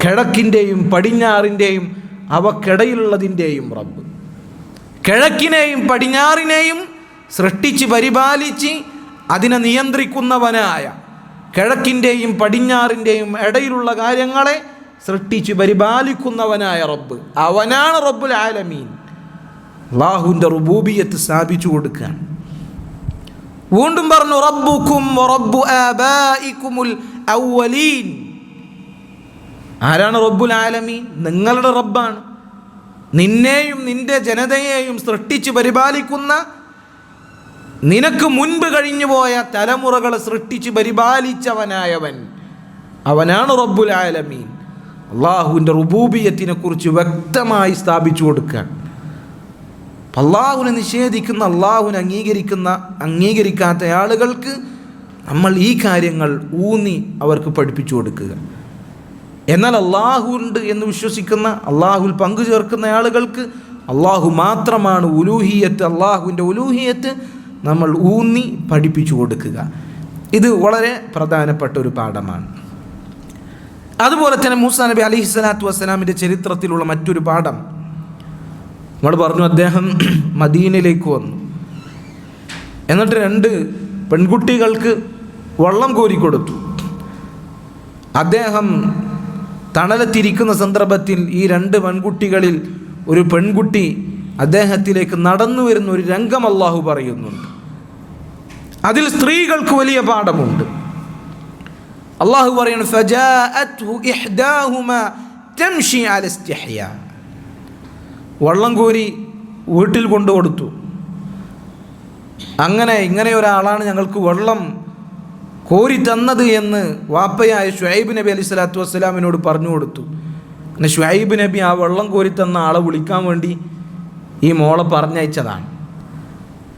കിഴക്കിൻ്റെയും പടിഞ്ഞാറിൻ്റെയും അവക്കിടയിലുള്ളതിൻ്റെയും റബ്ബ്, കിഴക്കിനെയും പടിഞ്ഞാറിനെയും സൃഷ്ടിച്ച് പരിപാലിച്ച് അതിനെ നിയന്ത്രിക്കുന്നവനായ, കിഴക്കിൻ്റെയും പടിഞ്ഞാറിൻ്റെയും ഇടയിലുള്ള കാര്യങ്ങളെ സൃഷ്ടിച്ച് പരിപാലിക്കുന്നവനായ റബ്ബ്, അവനാണ് റബ്ബുൽ ആലമീൻ. അല്ലാഹുവിൻ്റെ റുബൂബിയത്ത് സ്ഥാപിച്ചു കൊടുക്കാൻ. വീണ്ടും പറഞ്ഞു, റബ്ബുക്കും റബ്ബു ആബായിക്കുമുൽ അവ്വലീൻ, ആരാണ് റബ്ബുൽ ആലമീൻ? നിങ്ങളുടെ റബ്ബാണ്, നിന്നെയും നിന്റെ ജനതയെയും സൃഷ്ടിച്ച് പരിപാലിക്കുന്ന, നിനക്ക് മുൻപ് കഴിഞ്ഞുപോയ തലമുറകളെ സൃഷ്ടിച്ച് പരിപാലിച്ചവനായവൻ, അവനാണ് റബ്ബുൽ ആലമീൻ. അള്ളാഹുവിൻ്റെ റുബൂബിയത്തിനെ കുറിച്ച് വ്യക്തമായി സ്ഥാപിച്ചു കൊടുക്കുക. അള്ളാഹുവിനെ നിഷേധിക്കുന്ന, അള്ളാഹുവിനെ അംഗീകരിക്കാത്ത ആളുകൾക്ക് നമ്മൾ ഈ കാര്യങ്ങൾ ഊന്നി അവർക്ക് പഠിപ്പിച്ചു കൊടുക്കുക. എന്നാൽ അള്ളാഹു ഉണ്ട് എന്ന് വിശ്വസിക്കുന്ന, അള്ളാഹുവിൽ പങ്കു ചേർക്കുന്ന ആളുകൾക്ക് അള്ളാഹു മാത്രമാണ് ഉലൂഹിയത്ത്, അള്ളാഹുവിൻ്റെ ഉലൂഹിയത്ത് നമ്മൾ ഊന്നി പഠിപ്പിച്ചു കൊടുക്കുക. ഇത് വളരെ പ്രധാനപ്പെട്ട ഒരു പാഠമാണ്. അതുപോലെ തന്നെ മൂസാ നബി അലൈഹിസ്സലാത്തു വസ്സലാമിൻ്റെ ചരിത്രത്തിലുള്ള മറ്റൊരു പാഠം നമ്മൾ പറഞ്ഞു. അദ്ദേഹം മദീനയിലേക്ക് വന്നു, എന്നിട്ട് 2 പെൺകുട്ടികൾക്ക് വെള്ളം കോരിക്കൊടുത്തു. അദ്ദേഹം തണലത്തിരിക്കുന്ന സന്ദർഭത്തിൽ ഈ 2 പെൺകുട്ടികളിൽ ഒരു പെൺകുട്ടി അദ്ദേഹത്തിലേക്ക് നടന്നു വരുന്ന ഒരു രംഗം അള്ളാഹു പറയുന്നുണ്ട്. അതിൽ സ്ത്രീകൾക്ക് വലിയ പാഠമുണ്ട്. അള്ളാഹു പറയുന്നു, ഫജാഅത്ഹു ഇഹ്ദാഹുമാ തംശി അല ഇസ്തിഹ്യാ. വെള്ളം കോരി വീട്ടിൽ കൊണ്ടു കൊടുത്തു. ഇങ്ങനെ ഒരാളാണ് ഞങ്ങൾക്ക് വെള്ളം കോരി തന്നത് എന്ന് വാപ്പയായ ശുഐബ് നബി അലൈഹി സ്വലാത്തു വസ്സലാമിനോട് പറഞ്ഞു കൊടുത്തു. പിന്നെ ശുഐബ് നബി ആ വെള്ളം കോരി തന്ന ആളെ വിളിക്കാൻ വേണ്ടി ഈ മോളെ പറഞ്ഞയച്ചതാണ്.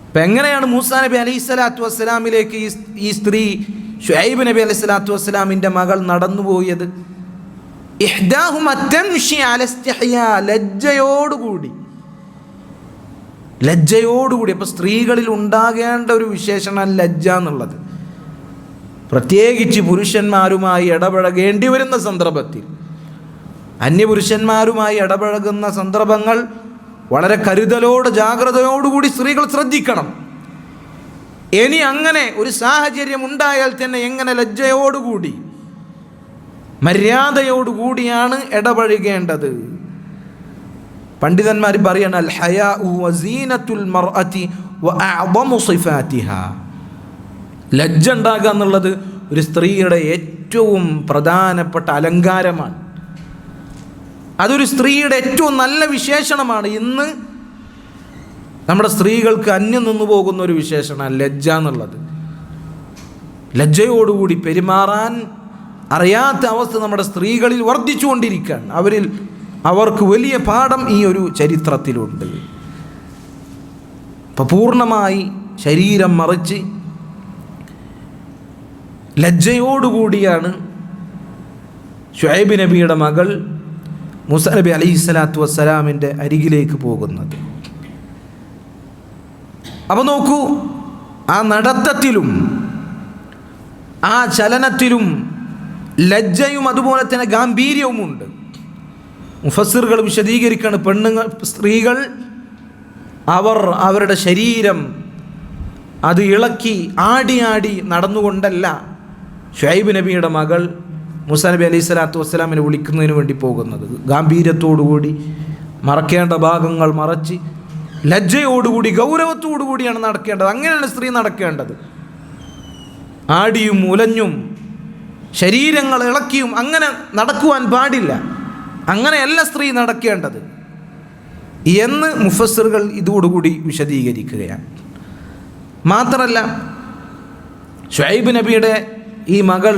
അപ്പം എങ്ങനെയാണ് മൂസാ നബി അലൈഹി സ്വലാത്തു വസ്സലാമിലേക്ക് ഈ സ്ത്രീ ശുഐബ് നബി അലൈഹി സ്വലാത്തു വസ്സലാമിൻ്റെ മകൾ നടന്നുപോയത്? ഇഹ്ദാഹുമാ തംശി അല ഇസ്തിഹ്യാ, ലജ്ജയോടുകൂടി. അപ്പോൾ സ്ത്രീകളിൽ ഉണ്ടാകേണ്ട ഒരു വിശേഷണം ലജ്ജ എന്നുള്ളത്. പ്രത്യേകിച്ച് പുരുഷന്മാരുമായി ഇടപഴകേണ്ടി വരുന്ന സന്ദർഭത്തിൽ, അന്യപുരുഷന്മാരുമായി ഇടപഴകുന്ന സന്ദർഭങ്ങൾ വളരെ ജാഗ്രതയോടുകൂടി സ്ത്രീകൾ ശ്രദ്ധിക്കണം. ഇനി അങ്ങനെ ഒരു സാഹചര്യം ഉണ്ടായാൽ തന്നെ എങ്ങനെ ലജ്ജയോടുകൂടി മര്യാദയോടുകൂടിയാണ് ഇടപഴകേണ്ടത്. പണ്ഡിതന്മാർ പറയാണ്, അൽ ഹയാഉ വസീനത്തുൽ മർഅതി വഅഅദമു സിഫാതിഹാ. ലജ്ജ ഉണ്ടാകുക എന്നുള്ളത് ഒരു സ്ത്രീയുടെ ഏറ്റവും പ്രധാനപ്പെട്ട അലങ്കാരമാണ്. അതൊരു സ്ത്രീയുടെ ഏറ്റവും നല്ല വിശേഷണമാണ്. ഇന്ന് നമ്മുടെ സ്ത്രീകൾക്ക് അന്യം നിന്നു പോകുന്ന ഒരു വിശേഷണമാണ് ലജ്ജ എന്നുള്ളത്. ലജ്ജയോടുകൂടി പെരുമാറാൻ അറിയാത്ത അവസ്ഥ നമ്മുടെ സ്ത്രീകളിൽ വർദ്ധിച്ചുകൊണ്ടിരിക്കുകയാണ്. അവർക്ക് വലിയ പാഠം ഈ ഒരു ചരിത്രത്തിലുണ്ട്. അപ്പോൾ പൂർണ്ണമായി ശരീരം മറിച്ച് ലജ്ജയോടുകൂടിയാണ് ശുഐബ് നബിയുടെ മകൾ മൂസാ നബി അലൈഹി സ്വലാത്തു വസ്സലാമിൻ്റെ അരികിലേക്ക് പോകുന്നത്. അപ്പോൾ നോക്കൂ, ആ നടത്തത്തിലും ആ ചലനത്തിലും ലജ്ജയും അതുപോലെ തന്നെ ഗാംഭീര്യവുമുണ്ട്. മുഫസ്സിറുകൾ വിശദീകരിക്കുകയാണ്, സ്ത്രീകൾ അവരുടെ ശരീരം അത് ഇളക്കി ആടി നടന്നുകൊണ്ടല്ല ശുഐബ് നബിയുടെ മകൾ മൂസാ നബി അലൈഹി സ്വലാത്തു വസ്സലാമിനെ വിളിക്കുന്നതിന് വേണ്ടി പോകുന്നത്. ഗാംഭീര്യത്തോടുകൂടി മറക്കേണ്ട ഭാഗങ്ങൾ മറച്ച് ലജ്ജയോടുകൂടി ഗൗരവത്തോടുകൂടിയാണ് നടക്കേണ്ടത്. അങ്ങനെയാണ് സ്ത്രീ നടക്കേണ്ടത്. ആടിയും ഉലഞ്ഞും ശരീരങ്ങൾ ഇളക്കിയും അങ്ങനെ നടക്കുവാൻ പാടില്ല. അങ്ങനെയല്ല സ്ത്രീ നടക്കേണ്ടത് എന്ന് മുഫസ്സിറുകൾ ഇതോടുകൂടി വിശദീകരിക്കുകയാണ്. മാത്രമല്ല, ശുഐബ് നബിയുടെ ഈ മകൾ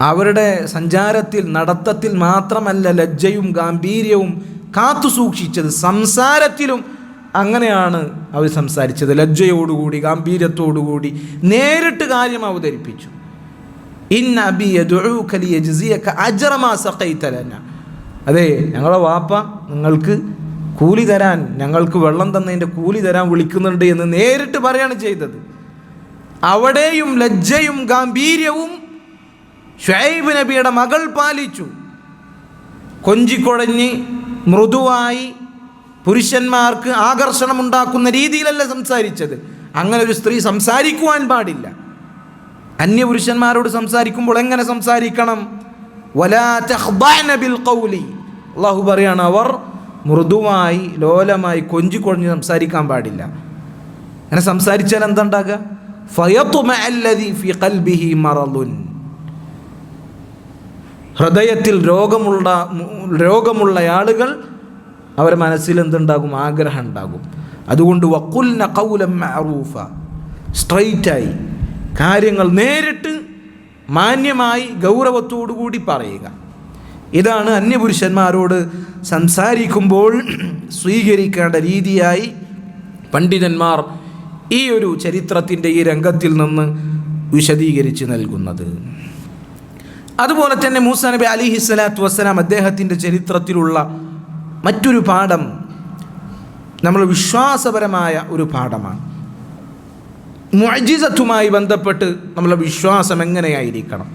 അവരുടെ സഞ്ചാരത്തിൽ നടത്തത്തിൽ മാത്രമല്ല ലജ്ജയും ഗാംഭീര്യവും കാത്തു സൂക്ഷിച്ചത്, സംസാരത്തിലും അങ്ങനെയാണ് അവർ സംസാരിച്ചത്. ലജ്ജയോടുകൂടി ഗാംഭീര്യത്തോടുകൂടി നേരിട്ട് കാര്യം അവതരിപ്പിച്ചു. ഇന്ന അബി യദ്ഉക ലിയജ്സിയക അജ്റ മാ സഖൈത ലനാ. അതെ, ഞങ്ങളുടെ വാപ്പ നിങ്ങൾക്ക് കൂലി തരാൻ, ഞങ്ങൾക്ക് വെള്ളം തന്നതിൻ്റെ കൂലി തരാൻ വിളിക്കുന്നുണ്ട് എന്ന് നേരിട്ട് പറയാണ് ചെയ്തത്. അവിടെയും ലജ്ജയും ഗാംഭീര്യവും ശുഐബ് നബിയുടെ മകൾ പാലിച്ചു. കൊഞ്ചിക്കൊഴഞ്ഞ് മൃദുവായി പുരുഷന്മാർക്ക് ആകർഷണമുണ്ടാക്കുന്ന രീതിയിലല്ല സംസാരിച്ചത്. അങ്ങനെ ഒരു സ്ത്രീ സംസാരിക്കുവാൻ പാടില്ല. അന്യപുരുഷന്മാരോട് സംസാരിക്കുമ്പോൾ എങ്ങനെ സംസാരിക്കണം? വലാ തഖ്ദഅന ബിൽ ഖൗലി. അല്ലാഹു പറയാണ്, അവർ മൃദുവായി ലോലമായി കൊഞ്ചിക്കൊഴഞ്ഞ് സംസാരിക്കാൻ പാടില്ല. അങ്ങനെ സംസാരിച്ചാൽ എന്തുണ്ടാകുക? ഫയത്മഅ അല്ലദീ ഫീ ഖൽബിഹി മറദുൻ. ഹൃദയത്തിൽ രോഗമുള്ള ആളുകൾ അവരുടെ മനസ്സിൽ എന്തുണ്ടാകും? ആഗ്രഹം ഉണ്ടാകും. അതുകൊണ്ട് വഖുൽന ഖൗലൻ മഅറൂഫ, സ്ട്രൈറ്റായി കാര്യങ്ങൾ നേരിട്ട് മാന്യമായി ഗൗരവത്തോടുകൂടി പറയുക. ഇതാണ് അന്യപുരുഷന്മാരോട് സംസാരിക്കുമ്പോൾ സ്വീകരിക്കേണ്ട രീതിയായി പണ്ഡിതന്മാർ ഈ ഒരു ചരിത്രത്തിൻ്റെ ഈ രംഗത്തിൽ നിന്ന് വിശദീകരിച്ച് നൽകുന്നത്. അതുപോലെ തന്നെ മൂസാ നബി അലൈഹി സ്വലാത്തു വസ്സലാം അദ്ദേഹത്തിൻ്റെ ചരിത്രത്തിലുള്ള മറ്റൊരു പാഠം നമ്മൾ വിശ്വാസപരമായ ഒരു പാഠമാണ്. മുഅ്ജിസത്തുമായി ബന്ധപ്പെട്ട് നമ്മളെ വിശ്വാസം എങ്ങനെയായിരിക്കണം?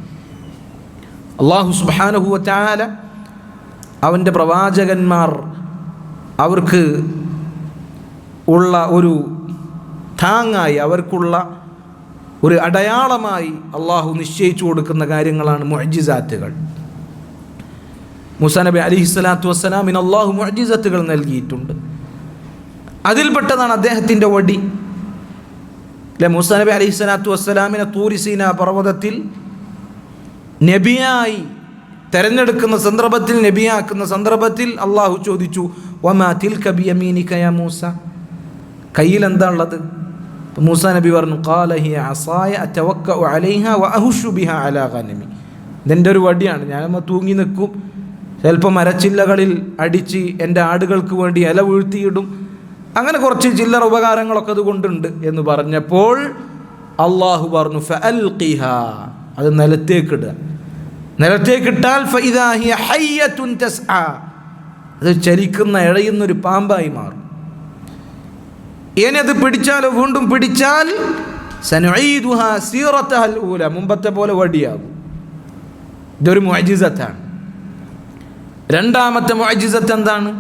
അല്ലാഹു സുബ്ഹാനഹു വ തആല അവൻ്റെ പ്രവാചകന്മാർ അവർക്ക് ഉള്ള ഒരു താങ്ങായി, അവർക്കുള്ള ഒരു അടയാളമായി അള്ളാഹു നിശ്ചയിച്ചു കൊടുക്കുന്ന കാര്യങ്ങളാണ് മുഅ്ജിസാത്തുകൾ. മൂസാ നബി അലൈഹി സ്വലാത്തു വസ്സലാമിന് അള്ളാഹു മുഅ്ജിസത്തുകൾ നൽകിയിട്ടുണ്ട്. അതിൽപ്പെട്ടതാണ് അദ്ദേഹത്തിൻ്റെ വടി. അല്ലെ, മൂസാ നബി അലൈഹി സ്വലാത്തു വസ്സലാമിനെ തൂരി സീനാ പർവ്വതത്തിൽ നബിയായി തെരഞ്ഞെടുക്കുന്ന സന്ദർഭത്തിൽ, നബിയാക്കുന്ന സന്ദർഭത്തിൽ അള്ളാഹു ചോദിച്ചു, വമാ തിൽക ബിയമീനിക യാ മൂസ, കയ്യിൽ എന്താ ഉള്ളത്? മൂസാ നബി പറഞ്ഞു, ഖാല ഹിയ അസായ അതവക്കഉ അലൈഹാ വഅഹുഷു ബിഹാ അലാ ഗനമി, ഇതെൻ്റെ ഒരു വടിയാണ്, ഞാനമ്മ തൂങ്ങി നിൽക്കും, ചിലപ്പോൾ മരച്ചില്ലകളിൽ അടിച്ച് എൻ്റെ ആടുകൾക്ക് വേണ്ടി ഇല വീഴ്ത്തിയിടും, അങ്ങനെ കുറച്ച് ചില്ലറ ഉപകാരങ്ങളൊക്കെ അതുകൊണ്ടുണ്ട് എന്ന് പറഞ്ഞപ്പോൾ അള്ളാഹു പറഞ്ഞു, ഫഅൽഖിഹാ, അത് നിലത്തേക്കിടുക. നിലത്തേക്കിട്ടാൽ ഫഇദാ ഹിയ ഹയ്യത്തുൻ തസ്ആ, അത് ചലിക്കുന്ന ഇഴയുന്നൊരു പാമ്പായി മാറും. ഇനി അത് പിടിച്ചാലോ, വീണ്ടും പിടിച്ചാൽ സനുഈദുഹാ സീറത്തഹൽ ഊല, മുമ്പത്തെ പോലെ വടിയാകും. ഇതൊരു മുഅ്ജിസത്താണ്. രണ്ടാമത്തെ മുഅ്ജിസത്ത് എന്താണ്?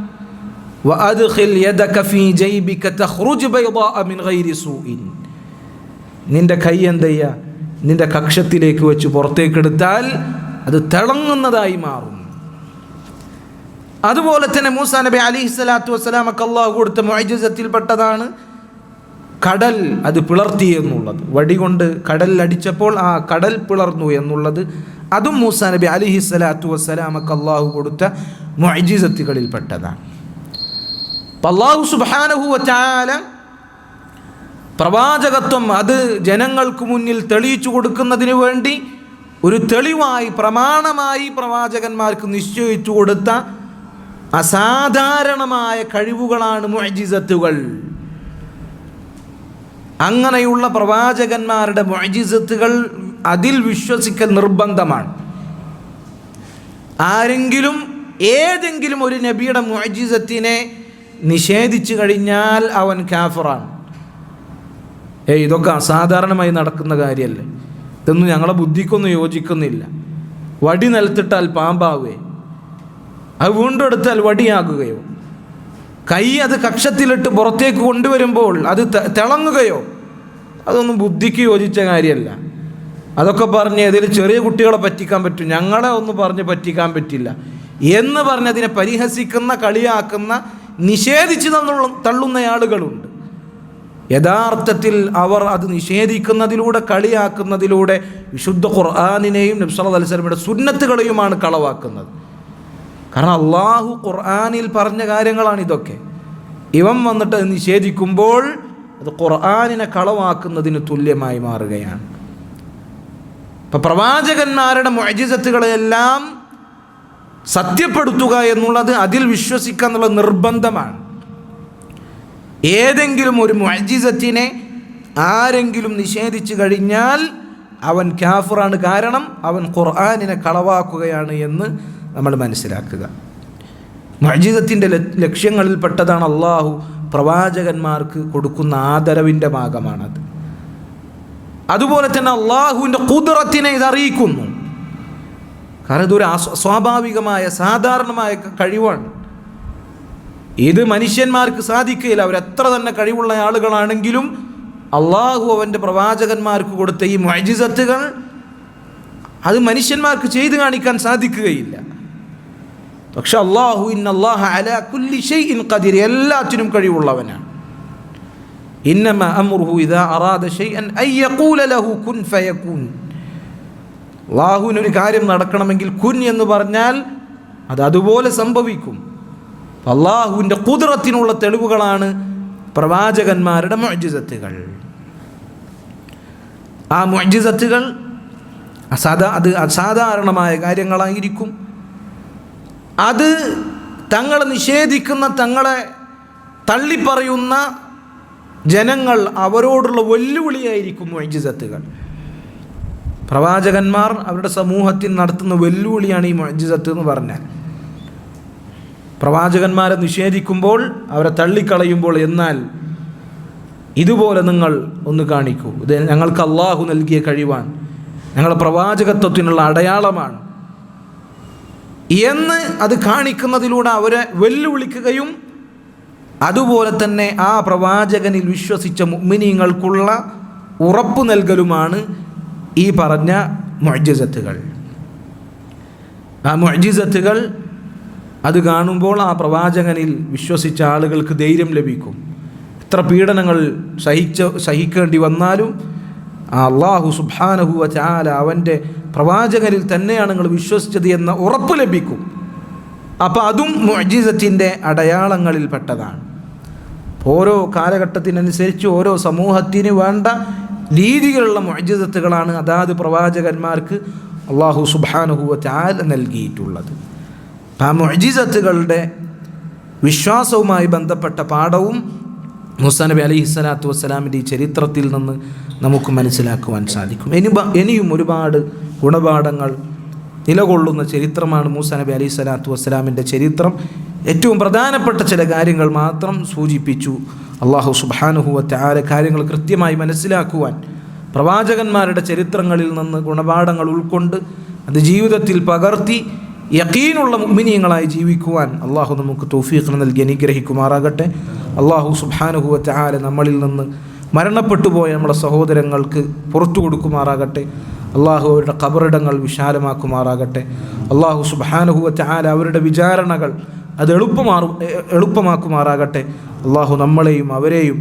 വഅദ്ഖിൽ യദക ഫീ ജൈബിക തഖ്റുജ് ബൈദാഅ മിൻ ഗൈരി സൂഇൻ, നിന്റെ കൈ എന്ത് ചെയ്യുക, നിന്റെ കക്ഷത്തിലേക്ക് വെച്ച് പുറത്തേക്കെടുത്താൽ അത് തിളങ്ങുന്നതായി മാറും. അതുപോലെ തന്നെ മൂസാ നബി അലൈഹി സ്വലാത്തു വസ്സലാമക്ക് അല്ലാഹു കൊടുത്ത മുഅ്ജിസത്തിൽപ്പെട്ടതാണ് കടൽ അത് പിളർത്തി എന്നുള്ളത്. വടി കൊണ്ട് കടലിൽ അടിച്ചപ്പോൾ ആ കടൽ പിളർന്നു എന്നുള്ളത്, അതും മൂസാ നബി അലൈഹി സ്വലാത്തു വസ്സലാമക്ക് അല്ലാഹു കൊടുത്ത മുഅ്ജിസത്തുകളിൽപ്പെട്ടതാണ്. അല്ലാഹു സുബ്ഹാനഹു വ തആല പ്രവാചകത്വം അത് ജനങ്ങൾക്ക് മുന്നിൽ തെളിയിച്ചു കൊടുക്കുന്നതിന് വേണ്ടി ഒരു തെളിവായി, പ്രമാണമായി പ്രവാചകന്മാർക്ക് നിശ്ചയിച്ചു കൊടുത്ത അസാധാരണമായ കഴിവുകളാണ് മുഅ്ജിസത്തുകൾ. അങ്ങനെയുള്ള പ്രവാചകന്മാരുടെ മുഅ്ജിസത്തുകൾ അതിൽ വിശ്വസിക്കൽ നിർബന്ധമാണ്. ആരെങ്കിലും ഏതെങ്കിലും ഒരു നബിയുടെ മുഅ്ജിസത്തിനെ നിഷേധിച്ചു കഴിഞ്ഞാൽ അവൻ കാഫിറാണ്. ഇതൊക്കെ അസാധാരണമായി നടക്കുന്ന കാര്യമല്ലേ, ഇതൊന്നും ഞങ്ങളെ ബുദ്ധിക്കൊന്നും യോജിക്കുന്നില്ല. വടി നിലത്തിട്ടാൽ പാമ്പാവുകയോ, അത് വീണ്ടും എടുത്താൽ വടിയാകുകയോ, കൈ അത് കക്ഷത്തിലിട്ട് പുറത്തേക്ക് കൊണ്ടുവരുമ്പോൾ അത് തിളങ്ങുകയോ, അതൊന്നും ബുദ്ധിക്ക് യോജിച്ച കാര്യമല്ല. അതൊക്കെ പറഞ്ഞ് ഇതിൽ ചെറിയ കുട്ടികളെ പറ്റിക്കാൻ പറ്റും, ഞങ്ങളെ ഒന്നും പറഞ്ഞ് പറ്റിക്കാൻ പറ്റില്ല എന്ന് പറഞ്ഞ് അതിനെ പരിഹസിക്കുന്ന, കളിയാക്കുന്ന, നിഷേധിച്ച് തള്ളുന്ന ആളുകളുണ്ട്. യഥാർത്ഥത്തിൽ അവർ അത് നിഷേധിക്കുന്നതിലൂടെ, കളിയാക്കുന്നതിലൂടെ വിശുദ്ധ ഖുർആനിനെയും നബി സല്ലല്ലാഹു അലൈഹി വസല്ലമയുടെ സുന്നത്തുകളെയുമാണ് കളവാക്കുന്നത്. കാരണം അള്ളാഹു ഖുർആനിൽ പറഞ്ഞ കാര്യങ്ങളാണ് ഇതൊക്കെ. ഇവൻ വന്നിട്ട് അത് നിഷേധിക്കുമ്പോൾ അത് ഖുർആനിനെ കളവാക്കുന്നതിന് തുല്യമായി മാറുകയാണ്. ഇപ്പം പ്രവാചകന്മാരുടെ മുഅ്ജിസത്തുകളെല്ലാം സത്യപ്പെടുത്തുക എന്നുള്ളത്, അതിൽ വിശ്വസിക്കുക എന്നുള്ളത് നിർബന്ധമാണ്. ഏതെങ്കിലും ഒരു മുഅ്ജിസത്തിനെ ആരെങ്കിലും നിഷേധിച്ചു കഴിഞ്ഞാൽ അവൻ കാഫിറാണ്. കാരണം അവൻ ഖുർആനിനെ കളവാക്കുകയാണ് എന്ന് നമ്മൾ മനസ്സിലാക്കുക. മുഅ്ജിസത്തിൻ്റെ ലക്ഷ്യങ്ങളിൽപ്പെട്ടതാണ് അള്ളാഹു പ്രവാചകന്മാർക്ക് കൊടുക്കുന്ന ആദരവിൻ്റെ ഭാഗമാണത്. അതുപോലെ തന്നെ അള്ളാഹുവിൻ്റെ ഖുദ്റത്തിനെ ഇതറിയിക്കുന്നു. കാരണം ഇതൊരു സ്വാഭാവികമായ, സാധാരണമായ കഴിവാണ്. ഇത് മനുഷ്യന്മാർക്ക് സാധിക്കുകയില്ല. അവരെത്ര തന്നെ കഴിവുള്ള ആളുകളാണെങ്കിലും അള്ളാഹു അവൻ്റെ പ്രവാചകന്മാർക്ക് കൊടുത്ത ഈ മുഅ്ജിസത്തുകൾ അത് മനുഷ്യന്മാർക്ക് ചെയ്തു കാണിക്കാൻ സാധിക്കുകയില്ല. പക്ഷെ അള്ളാഹു ഇന്നല്ലാഹ അലാ കുല്ലി ഷൈഇൻ ഖദീർ, എല്ലാത്തിനും കഴിവുള്ളവനാണ്. ഇന്നമാ അംറുഹു ഇദാ അറാദ ഷൈഅൻ അൻ യഖൂല ലഹു കുൻ ഫയകൂൻ. അള്ളാഹുവിനൊരു കാര്യം നടക്കണമെങ്കിൽ കുൻ എന്ന് പറഞ്ഞാൽ അത് അതുപോലെ സംഭവിക്കും. അള്ളാഹുവിൻ്റെ ഖുദ്റത്തിനുള്ള തെളിവുകളാണ് പ്രവാചകന്മാരുടെ മുഅ്ജിസത്തുകൾ. ആ മുഅ്ജിസത്തുകൾ അത് അസാധാരണമായ കാര്യങ്ങളായിരിക്കും. അത് തങ്ങളെ നിഷേധിക്കുന്ന, തങ്ങളെ തള്ളിപ്പറയുന്ന ജനങ്ങൾ, അവരോടുള്ള വെല്ലുവിളിയായിരിക്കും മുഅ്ജിസത്തുകൾ. പ്രവാചകന്മാർ അവരുടെ സമൂഹത്തിൽ നടത്തുന്ന വെല്ലുവിളിയാണ് ഈ മുഅ്ജിസത്ത് എന്ന് പറഞ്ഞാൽ. പ്രവാചകന്മാരെ നിഷേധിക്കുമ്പോൾ, അവരെ തള്ളിക്കളയുമ്പോൾ, എന്നാൽ ഇതുപോലെ നിങ്ങൾ ഒന്ന് കാണിക്കൂ, ഇത് ഞങ്ങൾക്ക് അള്ളാഹു നൽകിയ കഴിവാണ്, ഞങ്ങളുടെ പ്രവാചകത്വത്തിനുള്ള അടയാളമാണ് എന്ന് അത് കാണിക്കുന്നതിലൂടെ അവരെ വെല്ലുവിളിക്കുകയും അതുപോലെ തന്നെ ആ പ്രവാചകനിൽ വിശ്വസിച്ച മുഅ്മിനീങ്ങൾക്കുള്ള ഉറപ്പ് നൽകലുമാണ് ഈ പറഞ്ഞ മുഅ്ജിസത്തുകൾ. ആ മുഅ്ജിസത്തുകൾ അത് കാണുമ്പോൾ ആ പ്രവാചകനിൽ വിശ്വസിച്ച ആളുകൾക്ക് ധൈര്യം ലഭിക്കും. എത്ര പീഡനങ്ങൾ സഹിക്കേണ്ടി വന്നാലും അല്ലാഹു സുബ്ഹാനഹു വ തആല അവൻ്റെ പ്രവാചകരിൽ തന്നെയാണ് നിങ്ങൾ വിശ്വസിച്ചത് എന്ന ഉറപ്പ് ലഭിക്കും. അപ്പോൾ അതും മുഅ്ജിസത്തിൻ്റെ അടയാളങ്ങളിൽപ്പെട്ടതാണ്. ഓരോ കാലഘട്ടത്തിനനുസരിച്ച് ഓരോ സമൂഹത്തിന് വേണ്ട രീതിയിലുള്ള മുഅ്ജിസത്തുകളാണ് അതാത് പ്രവാചകന്മാർക്ക് അല്ലാഹു സുബ്ഹാനഹു വ തആല നൽകിയിട്ടുള്ളത്. ആ മുഅ്ജിസത്തുകളുടെ വിശ്വാസവുമായി ബന്ധപ്പെട്ട പാഠവും മൂസാ നബി അലൈഹിസ്സലാത്തു വസ്സലാമിൻ്റെ ഈ ചരിത്രത്തിൽ നിന്ന് നമുക്ക് മനസ്സിലാക്കുവാൻ സാധിക്കും. ഇനിയും ഒരുപാട് ഗുണപാഠങ്ങൾ നിലകൊള്ളുന്ന ചരിത്രമാണ് മൂസാ നബി അലൈഹിസ്സലാത്തു വസ്സലാമിൻ്റെ ചരിത്രം. ഏറ്റവും പ്രധാനപ്പെട്ട ചില കാര്യങ്ങൾ മാത്രം സൂചിപ്പിച്ചു. അല്ലാഹു സുബ്ഹാനഹു വ തആല കാര്യങ്ങൾ കൃത്യമായി മനസ്സിലാക്കുവാൻ, പ്രവാചകന്മാരുടെ ചരിത്രങ്ങളിൽ നിന്ന് ഗുണപാഠങ്ങൾ ഉൾക്കൊണ്ട് അത് ജീവിതത്തിൽ പകർത്തി യഖീനുള്ള മുഅ്മിനീങ്ങളായി ജീവിക്കുവാൻ അല്ലാഹു നമുക്ക് തൗഫീഖ് നൽകി അനുഗ്രഹിക്കുമാറാകട്ടെ. അല്ലാഹു സുബ്ഹാനഹു വ തആല നമ്മളിൽ നിന്ന് മരണപ്പെട്ടു പോയ നമ്മുടെ സഹോദരങ്ങൾക്ക് പുറത്തു കൊടുക്കുമാറാകട്ടെ. അല്ലാഹു അവരുടെ ഖബറിടങ്ങൾ വിശാലമാക്കുമാറാകട്ടെ. അല്ലാഹു സുബ്ഹാനഹു വ തആല അവരുടെ വിചാരണകൾ അത് എളുപ്പമാക്കുമാറാകട്ടെ. അല്ലാഹു നമ്മളെയും അവരെയും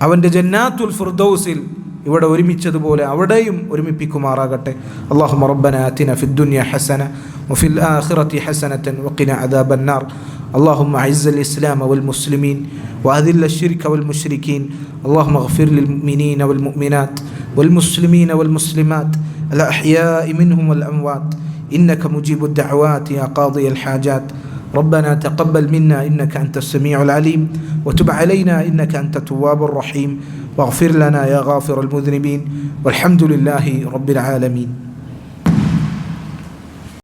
അവൻ്റെ ജന്നാത്തുൽ ഫിർദൗസിൽ ഇവിടെ ഒരുമിച്ചതുപോലെ അവിടെയും ഒരുമിപ്പിക്കുമാറാകട്ടെ. അല്ലാഹുമ്മ റബ്ബനാ ആതിനാ ഫിദ്ദുനിയ ഹസന വഫിൽ ആഖിറതി ഹസനതൻ വഖിനാ അദാബന്നാർ. اللهم أعز الإسلام والمسلمين وأذل الشرك والمشركين. اللهم اغفر للمؤمنين والمؤمنات والمسلمين والمسلمات الأحياء منهم والأموات إنك مجيب الدعوات يا قاضي الحاجات. ربنا تقبل منا إنك أنت السميع العليم وتب علينا إنك أنت التواب الرحيم واغفر لنا يا غافر المذنبين والحمد لله رب العالمين.